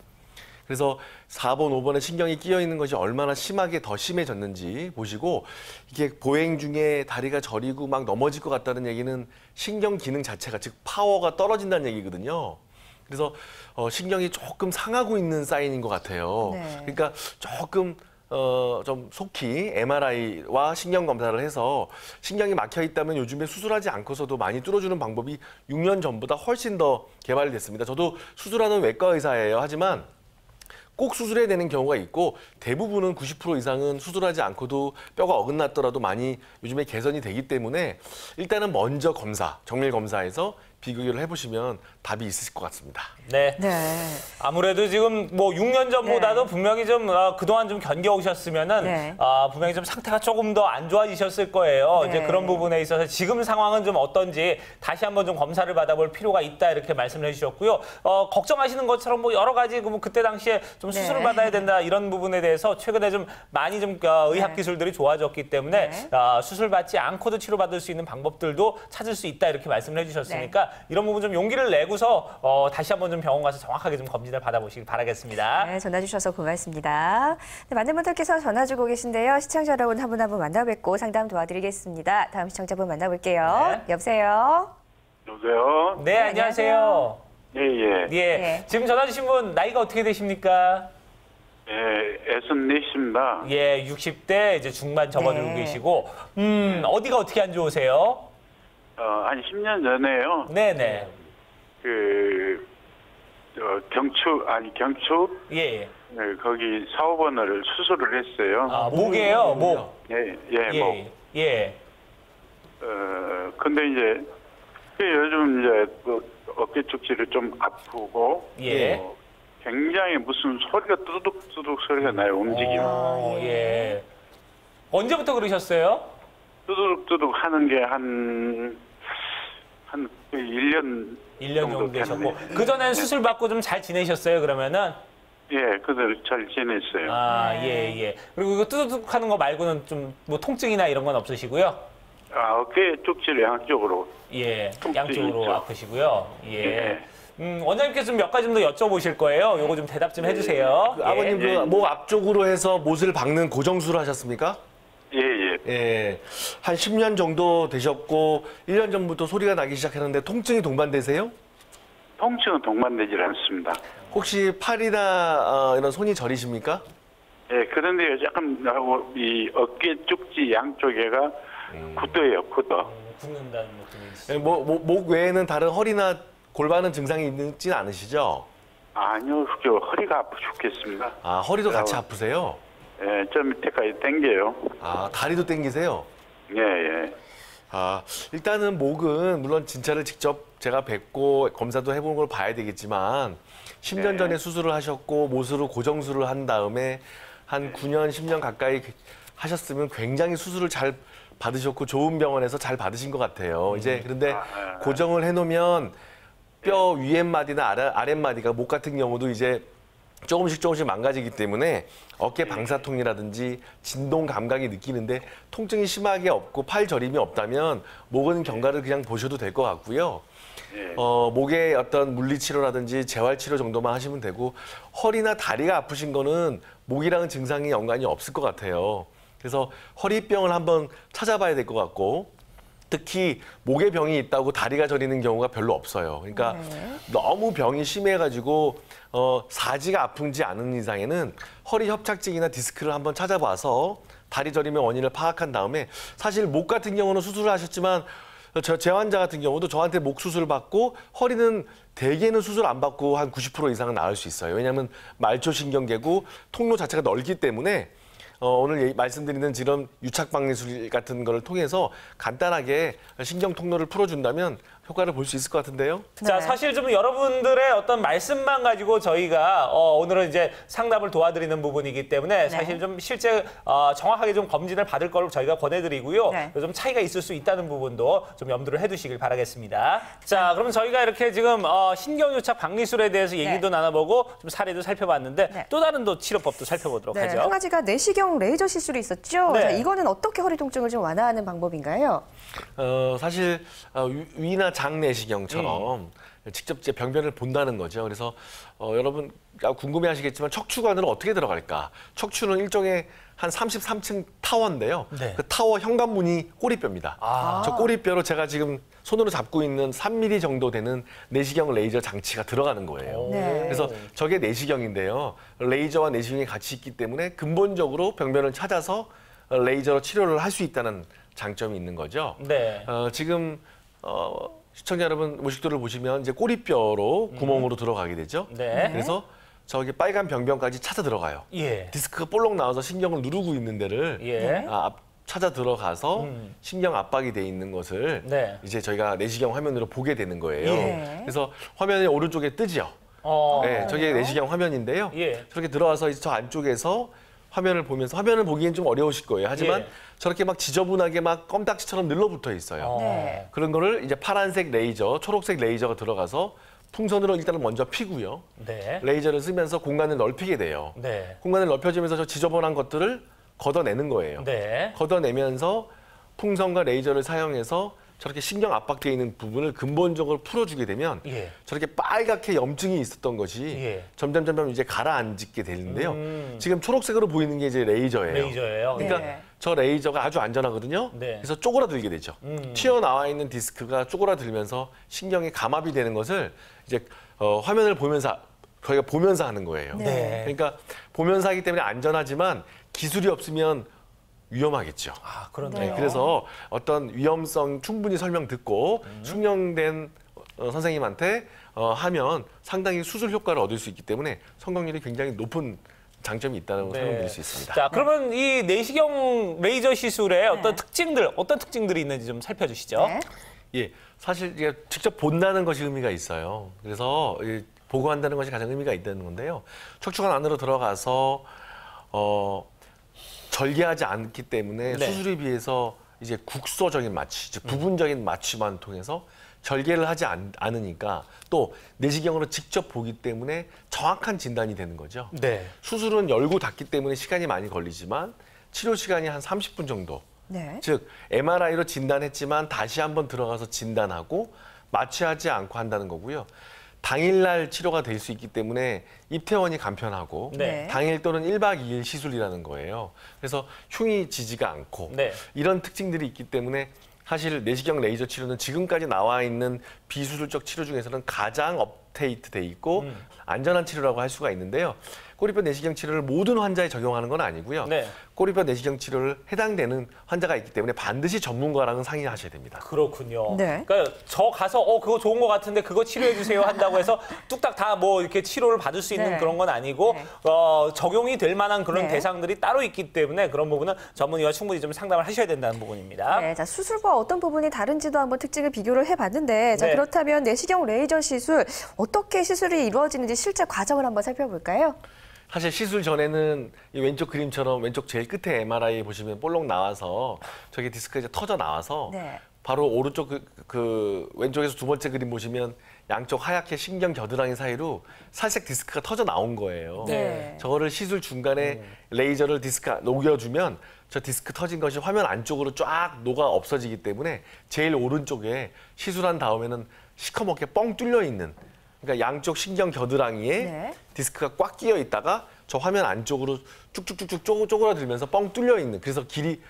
그래서 4번, 5번에 신경이 끼어 있는 것이 얼마나 심하게 더 심해졌는지 보시고 이게 보행 중에 다리가 저리고 막 넘어질 것 같다는 얘기는 신경 기능 자체가 즉 파워가 떨어진다는 얘기거든요. 그래서 신경이 조금 상하고 있는 사인인 것 같아요. 네. 그러니까 조금 좀 속히 MRI와 신경 검사를 해서 신경이 막혀 있다면 요즘에 수술하지 않고서도 많이 뚫어주는 방법이 6년 전보다 훨씬 더 개발이 됐습니다. 저도 수술하는 외과 의사예요. 하지만 꼭 수술해야 되는 경우가 있고 대부분은 90% 이상은 수술하지 않고도 뼈가 어긋났더라도 많이 요즘에 개선이 되기 때문에 일단은 먼저 정밀 검사에서 비교를 해보시면 답이 있으실 것 같습니다. 네. 아무래도 지금 뭐 6년 전보다도 분명히 좀 그동안 좀 견뎌오셨으면은 분명히 좀 상태가 조금 더 안 좋아지셨을 거예요. 이제 그런 부분에 있어서 지금 상황은 좀 어떤지 다시 한번 좀 검사를 받아볼 필요가 있다 이렇게 말씀을 해주셨고요. 걱정하시는 것처럼 뭐 여러 가지 뭐 그때 당시에 좀 수술을 받아야 된다 이런 부분에 대해서 최근에 좀 많이 좀 의학 기술들이 좋아졌기 때문에 수술 받지 않고도 치료받을 수 있는 방법들도 찾을 수 있다 이렇게 말씀을 해주셨으니까. 이런 부분 좀 용기를 내고서 다시 한번 좀 병원 가서 정확하게 좀 검진을 받아보시길 바라겠습니다. 네, 전화 주셔서 고맙습니다. 네, 많은 분들께서 전화 주고 계신데요. 시청자 여러분 한 분 한 분 만나뵙고 상담 도와드리겠습니다. 다음 시청자분 만나볼게요. 여보세요? 여보세요? 네, 안녕하세요. 예. 지금 전화 주신 분 나이가 어떻게 되십니까? 예, 64입니다. 예, 60대 이제 중반 접어들고 계시고 어디가 어떻게 안 좋으세요? 한 10년 전에요. 네네. 경축? 예. 네, 거기 사후번호를 수술을 했어요. 아, 목이에요, 목. 목. 예. 근데 이제, 요즘 이제 어깨 쪽지를 좀 아프고, 굉장히 무슨 소리가 뚜둑뚜둑 소리가 나요, 움직임. 예. 언제부터 그러셨어요? 뚜둑뚜둑 하는 게 한 1년 정도 되셨고. 그전엔 수술 받고 좀 잘 지내셨어요, 그러면은? 예, 그들 잘 지냈어요. 아, 예. 그리고 이거 뚜둑뚜둑 하는 거 말고는 좀 뭐 통증이나 이런 건 없으시고요? 어깨 쪽지를 양쪽으로. 예, 양쪽으로 있죠. 아프시고요. 예. 원장님께서 좀 몇 가지 좀 더 여쭤보실 거예요. 요거 좀 대답 좀 해주세요. 아버님 목 앞쪽으로 해서 못을 박는 고정수를 하셨습니까? 예. 한 10년 정도 되셨고 1년 전부터 소리가 나기 시작했는데 통증이 동반되세요? 통증은 동반되질 않습니다. 혹시 팔이나 이런 손이 저리십니까? 예, 그런데 약간 이 어깨 쪽지 양쪽에가 굳어요, 굳어. 굳는다는 느낌이 있어요. 목 외에는 다른 허리나 골반은 증상이 있진 않으시죠? 아니요, 저 허리가 아프 죽겠습니다. 아, 허리도 같이 아프세요? 예, 저 밑에까지 당겨요. 아, 다리도 땡기세요? 예, 예. 아, 일단은 목은 물론 진찰을 직접 제가 뵙고 검사도 해보는 걸 봐야 되겠지만 10년 전에 수술을 하셨고 모수를 고정술을 한 다음에 한 9년, 10년 가까이 하셨으면 굉장히 수술을 잘 받으셨고 좋은 병원에서 잘 받으신 것 같아요. 이제 그런데 고정을 해놓으면 뼈 위엠마디나 아랫마디가 목 같은 경우도 이제 조금씩 망가지기 때문에 어깨 방사통이라든지 진동 감각이 느끼는데 통증이 심하게 없고 팔 저림이 없다면 목은 경과를 그냥 보셔도 될 것 같고요. 목의 어떤 물리치료라든지 재활치료 정도만 하시면 되고 허리나 다리가 아프신 거는 목이랑은 증상이 연관이 없을 것 같아요. 그래서 허리병을 한번 찾아봐야 될 것 같고 특히 목에 병이 있다고 다리가 저리는 경우가 별로 없어요. 그러니까 너무 병이 심해가지고 사지가 아픈지 않은 이상에는 허리 협착증이나 디스크를 한번 찾아봐서 다리 저림의 원인을 파악한 다음에 사실 목 같은 경우는 수술을 하셨지만 제 환자 같은 경우도 저한테 목 수술 받고 허리는 대개는 수술 안 받고 한 90% 이상은 나을 수 있어요. 왜냐하면 말초신경계고 통로 자체가 넓기 때문에 오늘 말씀드리는 이런 유착박리술 같은 거를 통해서 간단하게 신경 통로를 풀어준다면 효과를 볼 수 있을 것 같은데요. 자, 사실 좀 여러분들의 어떤 말씀만 가지고 저희가 오늘은 이제 상담을 도와드리는 부분이기 때문에 사실 좀 실제 정확하게 좀 검진을 받을 걸 저희가 권해드리고요. 좀 차이가 있을 수 있다는 부분도 좀 염두를 해두시길 바라겠습니다. 자, 그럼 저희가 이렇게 지금 신경유착 박리술에 대해서 얘기도 나눠보고 좀 사례도 살펴봤는데 또 다른 또 치료법도 살펴보도록 하죠. 한 가지가 내시경 레이저 시술이 있었죠. 네. 자, 이거는 어떻게 허리 통증을 좀 완화하는 방법인가요? 사실 위나 장 내시경처럼 직접 이제 병변을 본다는 거죠. 그래서 여러분 궁금해하시겠지만 척추관으로 어떻게 들어갈까? 척추는 일종의 한 33층 타워인데요. 그 타워 현관문이 꼬리뼈입니다. 저 꼬리뼈로 제가 지금 손으로 잡고 있는 3mm 정도 되는 내시경 레이저 장치가 들어가는 거예요. 그래서 저게 내시경인데요. 레이저와 내시경이 같이 있기 때문에 근본적으로 병변을 찾아서 레이저로 치료를 할 수 있다는 장점이 있는 거죠. 지금 시청자 여러분 모식도를 보시면 이제 꼬리뼈로 구멍으로 들어가게 되죠. 그래서 저기 빨간 병변까지 찾아 들어가요. 디스크가 볼록 나와서 신경을 누르고 있는 데를 찾아 들어가서 신경 압박이 돼 있는 것을 이제 저희가 내시경 화면으로 보게 되는 거예요. 그래서 화면이 오른쪽에 뜨죠. 저게 내시경 화면인데요. 저렇게 들어와서 이제 저 안쪽에서 화면을 보면서 화면을 보기엔 좀 어려우실 거예요. 하지만 저렇게 막 지저분하게 막 껌딱지처럼 늘러붙어 있어요. 그런 거를 이제 파란색 레이저, 초록색 레이저가 들어가서 풍선으로 일단은 먼저 피고요. 레이저를 쓰면서 공간을 넓히게 돼요. 공간을 넓혀지면서 저 지저분한 것들을 걷어내는 거예요. 걷어내면서 풍선과 레이저를 사용해서 저렇게 신경 압박되어 있는 부분을 근본적으로 풀어주게 되면 저렇게 빨갛게 염증이 있었던 것이 점점 이제 가라앉게 되는데요. 지금 초록색으로 보이는 게 이제 레이저예요. 그러니까 저 레이저가 아주 안전하거든요. 그래서 쪼그라들게 되죠. 튀어나와 있는 디스크가 쪼그라들면서 신경이 감압이 되는 것을 이제 화면을 보면서 저희가 보면서 하는 거예요. 그러니까 보면서 하기 때문에 안전하지만 기술이 없으면 위험하겠죠. 그렇네요. 그래서 어떤 위험성 충분히 설명 듣고 숙련된 선생님한테 하면 상당히 수술 효과를 얻을 수 있기 때문에 성공률이 굉장히 높은 장점이 있다는 걸 설명드릴 수 있습니다. 자, 그러면 이 내시경 레이저 시술의 어떤 특징들이 있는지 좀 살펴주시죠. 사실 이게 직접 본다는 것이 의미가 있어요. 그래서 보고한다는 것이 가장 의미가 있다는 건데요. 척추관 안으로 들어가서 절개하지 않기 때문에 수술에 비해서 이제 국소적인 마취, 즉 부분적인 마취만 통해서 절개를 하지 않으니까 또 내시경으로 직접 보기 때문에 정확한 진단이 되는 거죠. 수술은 열고 닫기 때문에 시간이 많이 걸리지만 치료 시간이 한 30분 정도. 즉 MRI로 진단했지만 다시 한번 들어가서 진단하고 마취하지 않고 한다는 거고요. 당일날 치료가 될 수 있기 때문에 입퇴원이 간편하고 당일 또는 1박 2일 시술이라는 거예요. 그래서 흉이 지지가 않고 이런 특징들이 있기 때문에 사실 내시경 레이저 치료는 지금까지 나와 있는 비수술적 치료 중에서는 가장 업데이트 돼 있고 안전한 치료라고 할 수가 있는데요. 꼬리뼈 내시경 치료를 모든 환자에 적용하는 건 아니고요. 네. 꼬리뼈 내시경 치료를 해당되는 환자가 있기 때문에 반드시 전문가랑은 상의하셔야 됩니다. 그렇군요. 네. 그러니까 저 가서 그거 좋은 것 같은데 그거 치료해 주세요 한다고 해서 뚝딱 다 뭐 이렇게 치료를 받을 수 있는 네. 그런 건 아니고 네. 적용이 될 만한 그런 네. 대상들이 따로 있기 때문에 그런 부분은 전문의와 충분히 좀 상담을 하셔야 된다는 부분입니다. 네, 자, 수술과 어떤 부분이 다른지도 한번 특징을 비교를 해봤는데, 자, 네. 그렇다면 내시경 레이저 시술, 어떻게 시술이 이루어지는지 실제 과정을 한번 살펴볼까요? 사실 시술 전에는 이 왼쪽 그림처럼 왼쪽 제일 끝에 MRI 보시면 볼록 나와서 저기 디스크가 이제 터져 나와서 네. 바로 오른쪽 그 왼쪽에서 두 번째 그림 보시면 양쪽 하얗게 신경 겨드랑이 사이로 살색 디스크가 터져 나온 거예요. 네. 저거를 시술 중간에 레이저를 디스크 녹여주면 저 디스크 터진 것이 화면 안쪽으로 쫙 녹아 없어지기 때문에 제일 오른쪽에 시술한 다음에는 시커멓게 뻥 뚫려 있는, 그러니까 양쪽 신경 겨드랑이에 네. 디스크가 꽉 끼어 있다가 저 화면 안쪽으로 쭉쭉쭉쭉 쪼그라들면서 뻥 뚫려 있는, 그래서 길이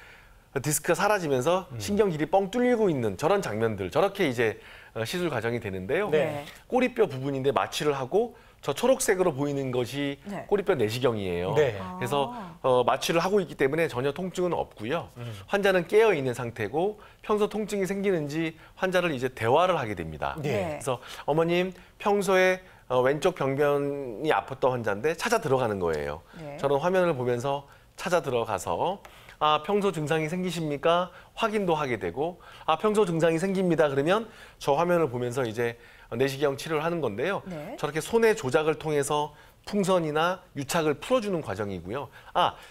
디스크가 사라지면서 신경 길이 뻥 뚫리고 있는 저런 장면들, 저렇게 이제 시술 과정이 되는데요. 네. 꼬리뼈 부분인데 마취를 하고 저 초록색으로 보이는 것이 네. 꼬리뼈 내시경이에요. 네. 그래서 마취를 하고 있기 때문에 전혀 통증은 없고요. 환자는 깨어 있는 상태고 평소 통증이 생기는지 환자를 이제 대화를 하게 됩니다. 네. 그래서 어머님 평소에 왼쪽 병변이 아팠던 환자인데 찾아 들어가는 거예요. 네. 저는 화면을 보면서 찾아 들어가서 평소 증상이 생기십니까? 확인도 하게 되고 평소 증상이 생깁니다. 그러면 저 화면을 보면서 이제 내시경 치료를 하는 건데요. 네. 저렇게 손의 조작을 통해서 풍선이나 유착을 풀어주는 과정이고요.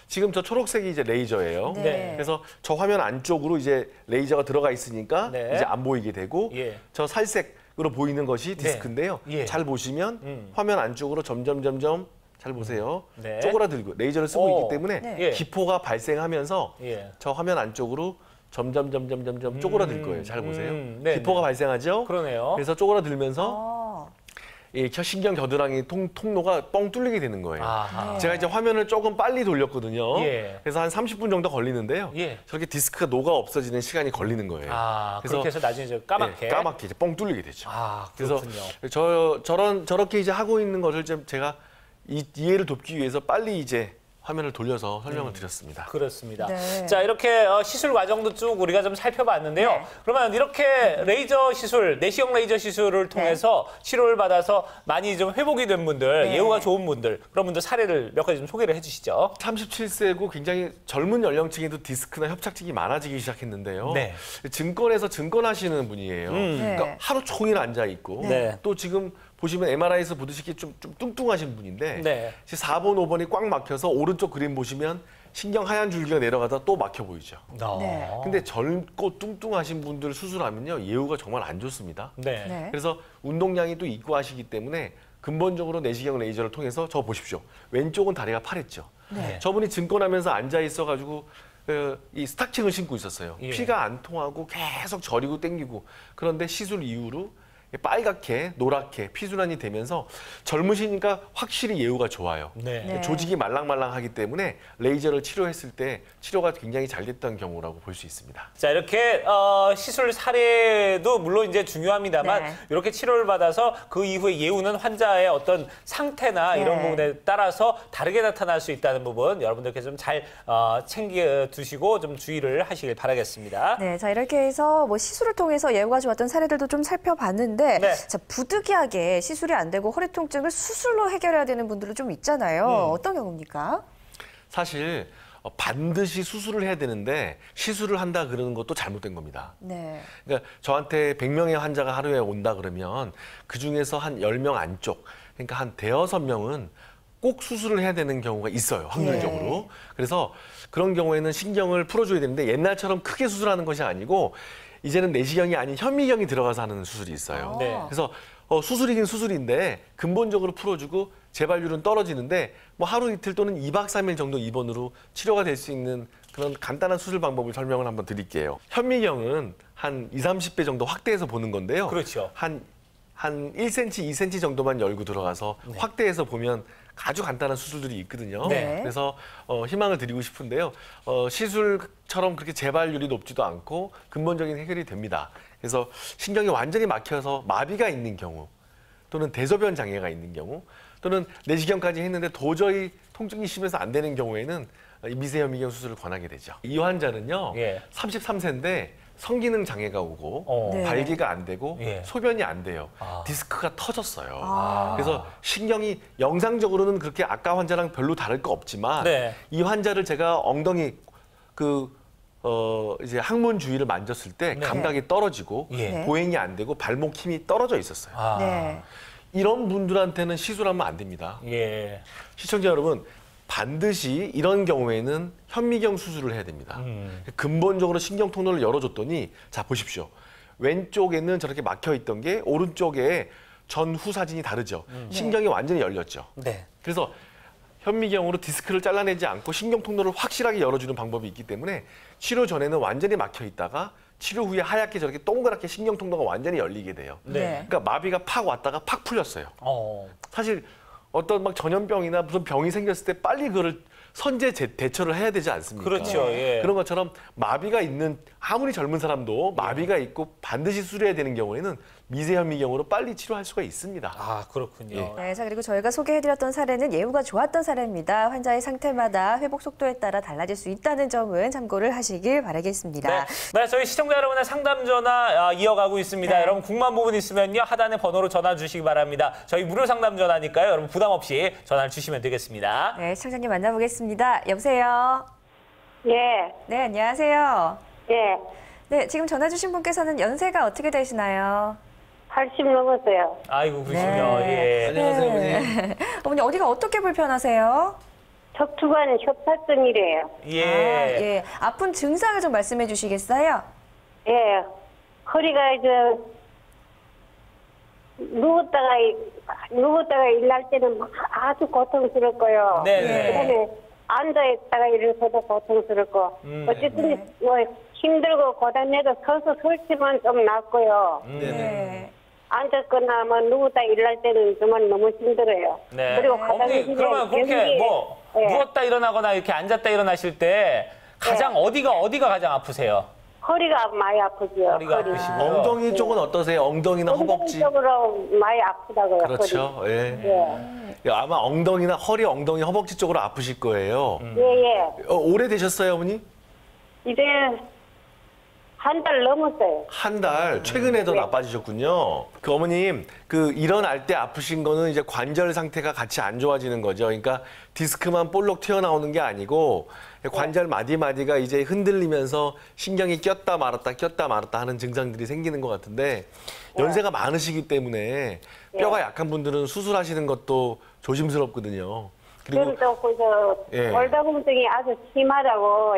지금 저 초록색이 이제 레이저예요. 네. 그래서 저 화면 안쪽으로 이제 레이저가 들어가 있으니까 네. 이제 안 보이게 되고 예. 저 살색으로 보이는 것이 디스크인데요. 예. 잘 보시면 화면 안쪽으로 점점 잘 보세요. 네. 쪼그라들고 레이저를 쓰고 오. 있기 때문에 네. 예. 기포가 발생하면서 예. 저 화면 안쪽으로 점점 쪼그라들 거예요. 잘 보세요. 네, 기포가 네. 발생하죠. 그러네요. 그래서 쪼그라들면서 이 신경 겨드랑이 통로가 뻥 뚫리게 되는 거예요. 아하. 제가 이제 화면을 조금 빨리 돌렸거든요. 예. 그래서 한 30분 정도 걸리는데요. 예. 저렇게 디스크가 녹아 없어지는 시간이 걸리는 거예요. 그렇게 해서 나중에 이제 까맣게. 네, 까맣게 이제 뻥 뚫리게 되죠. 그래서 그렇군요. 저렇게 이제 하고 있는 것을 제가 이해를 돕기 위해서 빨리 이제 화면을 돌려서 설명을 드렸습니다. 그렇습니다. 네. 자, 이렇게 시술 과정도 쭉 우리가 좀 살펴봤는데요. 네. 그러면 이렇게 레이저 시술, 내시경 레이저 시술을 통해서 치료를 받아서 많이 좀 회복이 된 분들, 네. 예후가 좋은 분들, 그런 분들 사례를 몇 가지 좀 소개를 해주시죠. 37세고 굉장히 젊은 연령층에도 디스크나 협착증이 많아지기 시작했는데요. 네. 증권에서 증권하시는 분이에요. 그러니까 하루 종일 앉아 있고 네. 또 지금 보시면 MRI에서 보듯이 좀 뚱뚱하신 분인데 네. 4번, 5번이 꽉 막혀서 오른쪽 그림 보시면 신경 하얀 줄기가 내려가다 또 막혀 보이죠. 네. 근데 젊고 뚱뚱하신 분들 수술하면요 예후가 정말 안 좋습니다. 네. 네. 그래서 운동량이 또 있고 하시기 때문에 근본적으로 내시경 레이저를 통해서 저 보십시오. 왼쪽은 다리가 파랬죠. 네. 저분이 증권하면서 앉아 있어가지고 이 스타킹을 신고 있었어요. 예. 피가 안 통하고 계속 저리고 땡기고, 그런데 시술 이후로 빨갛게 노랗게 피순환이 되면서 젊으시니까 확실히 예후가 좋아요. 네. 네. 조직이 말랑말랑하기 때문에 레이저를 치료했을 때 치료가 굉장히 잘 됐던 경우라고 볼 수 있습니다. 자, 이렇게 시술 사례도 물론 이제 중요합니다만 네. 이렇게 치료를 받아서 그 이후에 예후는 환자의 어떤 상태나 네. 이런 부분에 따라서 다르게 나타날 수 있다는 부분 여러분들께 좀 잘 챙겨 두시고 좀 주의를 하시길 바라겠습니다. 네, 자 이렇게 해서 뭐 시술을 통해서 예후가 좋았던 사례들도 좀 살펴봤는데, 네. 자 부득이하게 시술이 안 되고 허리 통증을 수술로 해결해야 되는 분들도 좀 있잖아요. 어떤 경우입니까? 사실 반드시 수술을 해야 되는데 시술을 한다 그러는 것도 잘못된 겁니다. 네. 그러니까 저한테 100명의 환자가 하루에 온다 그러면 그중에서 한 10명 안쪽, 그러니까 한 대여섯 명은 꼭 수술을 해야 되는 경우가 있어요, 확률적으로. 네. 그래서 그런 경우에는 신경을 풀어줘야 되는데 옛날처럼 크게 수술하는 것이 아니고 이제는 내시경이 아닌 현미경이 들어가서 하는 수술이 있어요. 네. 그래서 수술이긴 수술인데 근본적으로 풀어주고 재발률은 떨어지는데 뭐 하루 이틀 또는 2박 3일 정도 입원으로 치료가 될 수 있는 그런 간단한 수술 방법을 설명을 한번 드릴게요. 현미경은 한 20, 30배 정도 확대해서 보는 건데요. 그렇죠. 한 1cm, 2cm 정도만 열고 들어가서 확대해서 보면 아주 간단한 수술들이 있거든요. 네. 그래서 희망을 드리고 싶은데요. 시술처럼 그렇게 재발률이 높지도 않고 근본적인 해결이 됩니다. 그래서 신경이 완전히 막혀서 마비가 있는 경우, 또는 대소변 장애가 있는 경우 또는 내시경까지 했는데 도저히 통증이 심해서 안 되는 경우에는 이 미세현미경 수술을 권하게 되죠. 이 환자는요. 예. 33세인데 성기능 장애가 오고 네. 발기가 안 되고 예. 소변이 안 돼요. 아. 디스크가 터졌어요. 그래서 신경이 영상적으로는 그렇게 아까 환자랑 별로 다를 거 없지만 네. 이 환자를 제가 엉덩이 이제 항문 주위를 만졌을 때 네. 감각이 떨어지고 예. 보행이 안 되고 발목 힘이 떨어져 있었어요. 아. 네. 이런 분들한테는 시술하면 안 됩니다. 예. 시청자 여러분, 반드시 이런 경우에는 현미경 수술을 해야 됩니다. 근본적으로 신경 통로를 열어줬더니 자 보십시오. 왼쪽에는 저렇게 막혀 있던 게 오른쪽에 전후 사진이 다르죠. 신경이 완전히 열렸죠. 네. 그래서 현미경으로 디스크를 잘라내지 않고 신경 통로를 확실하게 열어주는 방법이 있기 때문에 치료 전에는 완전히 막혀 있다가 치료 후에 하얗게 저렇게 동그랗게 신경 통로가 완전히 열리게 돼요. 네. 그러니까 마비가 팍 왔다가 팍 풀렸어요. 사실 어떤 막 전염병이나 무슨 병이 생겼을 때 빨리 그걸 선제 대처를 해야 되지 않습니까? 그렇죠. 예. 그런 것처럼 마비가 있는 아무리 젊은 사람도 마비가 있고 반드시 수술해야 되는 경우에는 미세현미경으로 빨리 치료할 수가 있습니다. 아, 그렇군요. 네, 자 그리고 저희가 소개해드렸던 사례는 예후가 좋았던 사례입니다. 환자의 상태마다 회복 속도에 따라 달라질 수 있다는 점은 참고를 하시길 바라겠습니다. 네, 저희 시청자 여러분의 상담 전화 이어가고 있습니다. 네. 여러분 궁금한 부분 있으면요 하단의 번호로 전화 주시기 바랍니다. 저희 무료 상담 전화니까요. 여러분 부담 없이 전화를 주시면 되겠습니다. 네, 시청자님 만나보겠습니다. 여보세요. 예, 네, 안녕하세요. 예. 네, 지금 전화 주신 분께서는 연세가 어떻게 되시나요? 80 넘었어요. 아이고 그러시군요. 예. 안녕하세요, 어머니. 어머니 어디가 어떻게 불편하세요? 척추관 협착증이래요. 예. 아, 예. 아픈 증상을 좀 말씀해 주시겠어요? 예. 허리가 누웠다가 일날 때는 아주 고통스럽고요. 네. 그다음에 앉아있다가 일어서도 고통스럽고 어쨌든 뭐 힘들고 고단해도 서서 설치만 좀 낫고요. 네. 앉았거나 뭐 누웠다 일날 때는 정말 너무 힘들어요. 네. 그리고 어머니 그러면 그렇게 뭐 예. 누웠다 일어나거나 이렇게 앉았다 일어나실 때 가장 어디가 가장 아프세요? 허리가 많이 아프죠. 허리가 허리. 아프시고. 엉덩이 쪽은 어떠세요? 엉덩이나 허벅지? 쪽으로 많이 아프다고요. 그렇죠. 예. 예. 아마 엉덩이나 허리, 엉덩이, 허벅지 쪽으로 아프실 거예요. 예. 오래되셨어요, 어머니? 이제 한 달 넘었어요. 한 달, 최근에 더 나빠지셨군요. 그 어머님, 그 일어날 때 아프신 거는 이제 관절 상태가 같이 안 좋아지는 거죠. 그러니까 디스크만 볼록 튀어나오는 게 아니고 관절 마디마디가 이제 흔들리면서 신경이 꼈다 말았다 하는 증상들이 생기는 것 같은데 연세가 많으시기 때문에 뼈가 약한 분들은 수술하시는 것도 조심스럽거든요. 그리고 그리고 또 예. 골다공증이 아주 심하다고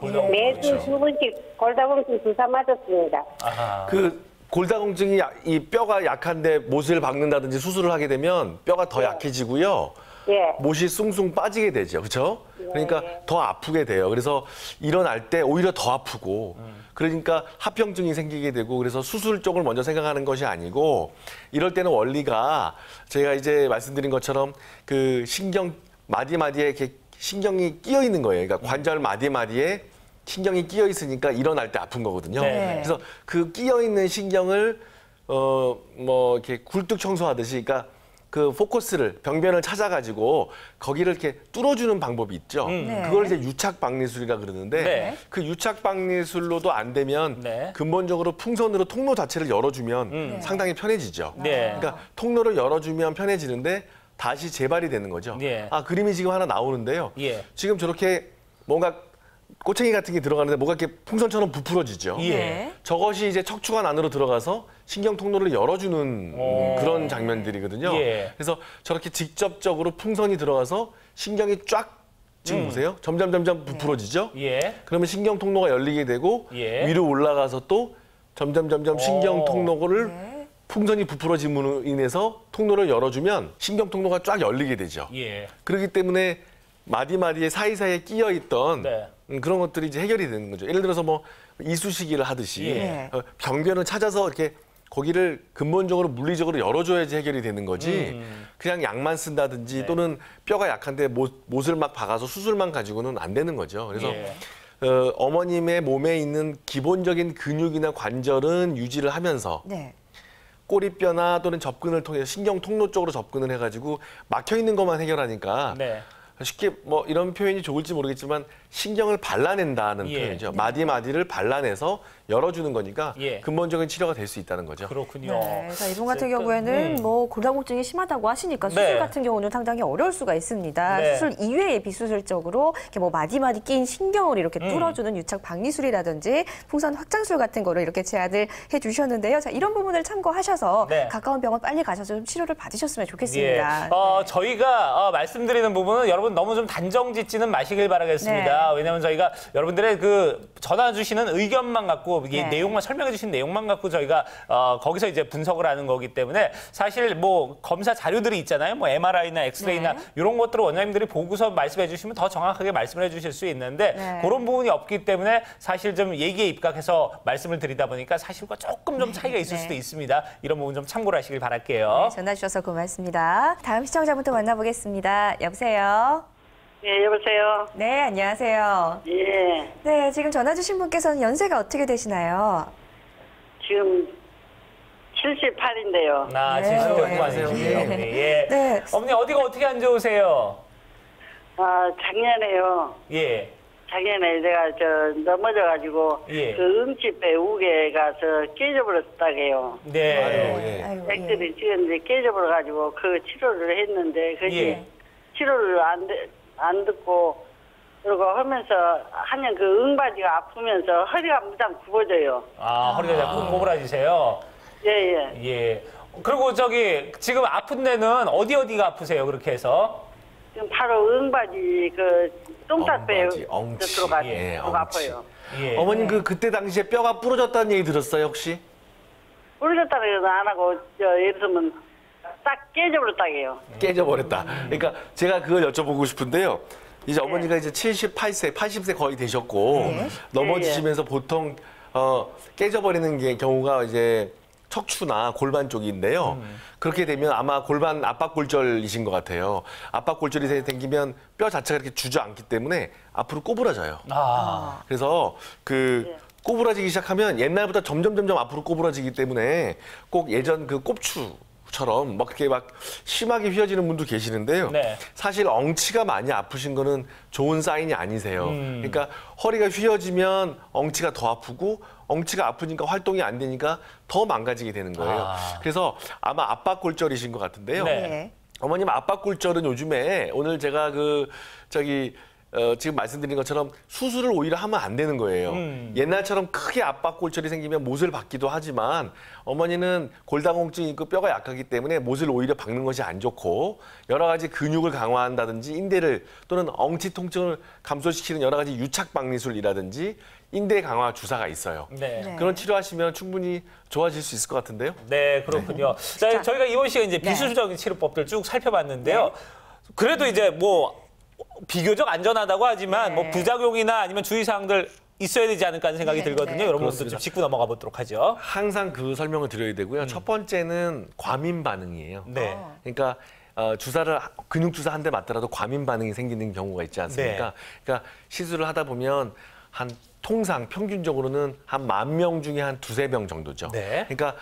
지금 매주 두 번씩 골다공증 주사 맞았습니다. 아하. 그 골다공증이 이 뼈가 약한데 못을 박는다든지 수술을 하게 되면 뼈가 더 약해지고요. 예. 못이 숭숭 빠지게 되죠. 그렇죠? 그러니까 더 아프게 돼요. 그래서 일어날 때 오히려 더 아프고 그러니까 합병증이 생기게 되고 그래서 수술 쪽을 먼저 생각하는 것이 아니고 이럴 때는 원리가 제가 이제 말씀드린 것처럼 그 신경 마디마디에 이렇게 신경이 끼어 있는 거예요. 그러니까 관절 마디마디에 신경이 끼어 있으니까 일어날 때 아픈 거거든요. 네. 그래서 그 끼어 있는 신경을 뭐 이렇게 굴뚝 청소하듯이 그러니까 그 포커스를 병변을 찾아가지고 거기를 이렇게 뚫어주는 방법이 있죠. 네. 그걸 이제 유착박리술이라 그러는데 네. 그 유착박리술로도 안 되면 네. 근본적으로 풍선으로 통로 자체를 열어주면 상당히 편해지죠. 네. 그러니까 통로를 열어주면 편해지는데 다시 재발이 되는 거죠. 예. 아 그림이 지금 하나 나오는데요. 예. 지금 저렇게 뭔가 꼬챙이 같은 게 들어가는데 뭐가 이렇게 풍선처럼 부풀어지죠. 예. 네. 저것이 이제 척추관 안으로 들어가서 신경 통로를 열어주는 그런 장면들이거든요. 예. 그래서 저렇게 직접적으로 풍선이 들어가서 신경이 쫙 지금 보세요. 점점 부풀어지죠. 예. 그러면 신경 통로가 열리게 되고 예. 위로 올라가서 또 점점 신경 통로를 네. 풍선이 부풀어짐으로 인해서 통로를 열어주면 신경 통로가 쫙 열리게 되죠. 예. 그렇기 때문에 마디마디에 사이사이에 끼어 있던 네. 그런 것들이 이제 해결이 되는 거죠. 예를 들어서 뭐 이쑤시개를 하듯이 예. 병변을 찾아서 이렇게 거기를 근본적으로 물리적으로 열어줘야지 해결이 되는 거지. 그냥 약만 쓴다든지 네. 또는 뼈가 약한데 못을 막 박아서 수술만 가지고는 안 되는 거죠. 그래서 예. 어머님의 몸에 있는 기본적인 근육이나 관절은 유지를 하면서 네. 꼬리뼈나 또는 접근을 통해서 신경 통로 쪽으로 접근을 해가지고 막혀 있는 것만 해결하니까 네. 쉽게 뭐 이런 표현이 좋을지 모르겠지만 신경을 발라낸다는 예. 표현이죠. 마디마디를 발라내서 열어주는 거니까 예. 근본적인 치료가 될 수 있다는 거죠. 그렇군요. 네, 자, 이분 같은 그러니까, 경우에는 뭐 골다공증이 심하다고 하시니까 수술 네. 같은 경우는 상당히 어려울 수가 있습니다. 네. 수술 이외에 비수술적으로 이렇게 뭐 마디마디 낀 신경을 이렇게 뚫어주는 유착 박리술이라든지 풍선 확장술 같은 거를 이렇게 제안을 해주셨는데요. 자, 이런 부분을 참고하셔서 네. 가까운 병원 빨리 가셔서 좀 치료를 받으셨으면 예. 좋겠습니다. 저희가 말씀드리는 부분은 여러분 너무 좀 단정짓지는 마시길 바라겠습니다. 왜냐하면 저희가 여러분들의 그 전화 주시는 의견만 갖고 이 네. 내용만 설명해 주신 내용만 갖고 저희가 거기서 이제 분석을 하는 거기 때문에 사실 뭐 검사 자료들이 있잖아요. 뭐 MRI나 엑스레이나 네. 이런 것들을 원장님들이 보고서 말씀해 주시면 더 정확하게 말씀을 해 주실 수 있는데 네. 그런 부분이 없기 때문에 사실 좀 얘기에 입각해서 말씀을 드리다 보니까 사실과 조금 좀 차이가 있을 네. 수도 있습니다. 이런 부분 좀 참고를 하시길 바랄게요. 전화 주셔서 고맙습니다. 다음 시청자부터 만나보겠습니다. 여보세요? 예, 여보세요. 네, 안녕하세요. 예, 네, 지금 전화 주신 분께서는 연세가 어떻게 되시나요? 지금 78인데요. 나 네. 70대 네. 후반이시고요. 네. 예. 네. 어머니 어디가 어떻게 안 좋으세요? 작년에요. 예. 작년에 내가 넘어져가지고 예. 그 음치배 우개가 깨져버렸다게요. 네. 아유, 예. 아이고, 엑스를 찍었는데 깨져버려가지고 그 치료를 했는데 그게 예. 치료를 안 듣고 그리고 하면서 하면 그 응바지가 아프면서 허리가 무장 굽어져요. 아, 허리가 자꾸 꼬부라지세요? 예예. 예. 그리고 저기 지금 아픈 데는 어디가 아프세요? 그렇게 해서? 지금 바로 응바지 그 똥딱배 엉바지, 엉치. 들어가지고 예, 아파요. 예. 어머님 그때 당시에 뼈가 부러졌다는 얘기 들었어요 혹시? 부러졌다는 건 안 하고 예를 들면 딱 깨져버렸다게요. 깨져버렸다. 그러니까 제가 그걸 여쭤보고 싶은데요. 이제 어머니가 이제 78세, 80세 거의 되셨고 넘어지시면서 보통 깨져버리는 경우가 이제 척추나 골반 쪽인데요. 그렇게 되면 아마 골반 압박골절이신 것 같아요. 압박골절이 생기면 뼈 자체가 이렇게 주저앉기 때문에 앞으로 꼬부라져요. 아. 그래서 그 꼬부라지기 시작하면 옛날보다 점점 앞으로 꼬부라지기 때문에 꼭 예전 그 꼽추처럼 막 그렇게 막 심하게 휘어지는 분도 계시는데요. 네. 사실 엉치가 많이 아프신 거는 좋은 사인이 아니세요. 그러니까 허리가 휘어지면 엉치가 더 아프고 엉치가 아프니까 활동이 안 되니까 더 망가지게 되는 거예요. 아. 그래서 아마 압박골절이신 것 같은데요. 네. 네. 어머님 압박골절은 요즘에 오늘 제가 지금 말씀드린 것처럼 수술을 오히려 하면 안 되는 거예요. 옛날처럼 크게 압박골절이 생기면 못을 박기도 하지만 어머니는 골다공증이 있고 뼈가 약하기 때문에 못을 오히려 박는 것이 안 좋고 여러 가지 근육을 강화한다든지 인대를 또는 엉치 통증을 감소시키는 여러 가지 유착 박리술이라든지 인대 강화 주사가 있어요. 네. 네. 그런 치료하시면 충분히 좋아질 수 있을 것 같은데요. 네, 그렇군요. 자, 저희가 이번 시간에 이제 비수술적인 치료법들 쭉 살펴봤는데요. 그래도 이제 뭐 비교적 안전하다고 하지만 뭐 부작용이나 아니면 주의사항들 있어야 되지 않을까 하는 생각이 들거든요. 여러분들 좀 짚고 넘어가 보도록 하죠. 항상 그 설명을 드려야 되고요. 첫 번째는 과민 반응이에요. 네. 그러니까 근육 주사 한 대 맞더라도 과민 반응이 생기는 경우가 있지 않습니까? 네. 그러니까 시술을 하다 보면 통상 평균적으로는 한 10,000명 중에 한 2~3명 정도죠. 네. 그러니까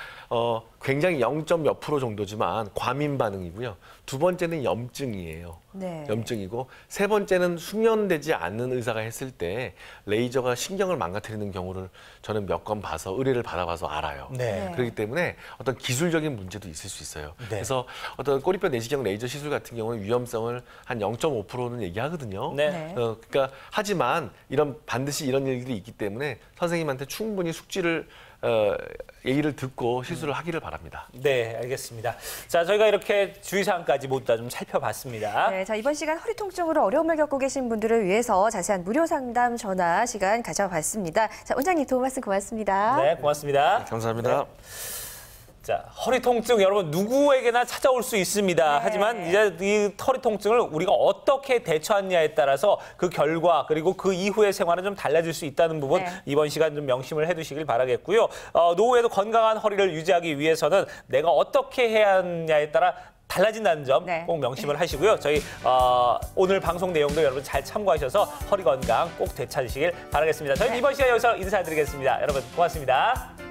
굉장히 0. 몇 프로 정도지만 과민 반응이고요. 두 번째는 염증이에요. 네. 염증이고 세 번째는 숙련되지 않는 의사가 했을 때 레이저가 신경을 망가뜨리는 경우를 저는 몇 건 봐서 의뢰를 받아봐서 알아요. 네. 그렇기 때문에 어떤 기술적인 문제도 있을 수 있어요. 네. 그래서 어떤 꼬리뼈 내시경 레이저 시술 같은 경우는 위험성을 한 0.5%는 얘기하거든요. 네. 그러니까 하지만 반드시 이런 일들이 있기 때문에 선생님한테 충분히 숙지를 얘기를 듣고 시술을 하기를 바랍니다. 네, 알겠습니다. 자, 저희가 이렇게 주의사항까지 모두 다 좀 살펴봤습니다. 네, 자, 이번 시간 허리 통증으로 어려움을 겪고 계신 분들을 위해서 자세한 무료 상담 전화 시간 가져봤습니다. 자, 원장님 도움 말씀 고맙습니다. 네, 고맙습니다. 감사합니다. 자, 허리 통증 여러분 누구에게나 찾아올 수 있습니다. 하지만 이제 이 허리 통증을 우리가 어떻게 대처하느냐에 따라서 그 결과 그리고 그 이후의 생활은 좀 달라질 수 있다는 부분 이번 시간 좀 명심을 해두시길 바라겠고요. 노후에도 건강한 허리를 유지하기 위해서는 내가 어떻게 해야 하느냐에 따라 달라진다는 점 꼭 명심을 하시고요. 저희 오늘 방송 내용도 여러분 잘 참고하셔서 허리 건강 꼭 되찾으시길 바라겠습니다. 저희는 이번 시간 여기서 인사드리겠습니다. 여러분 고맙습니다.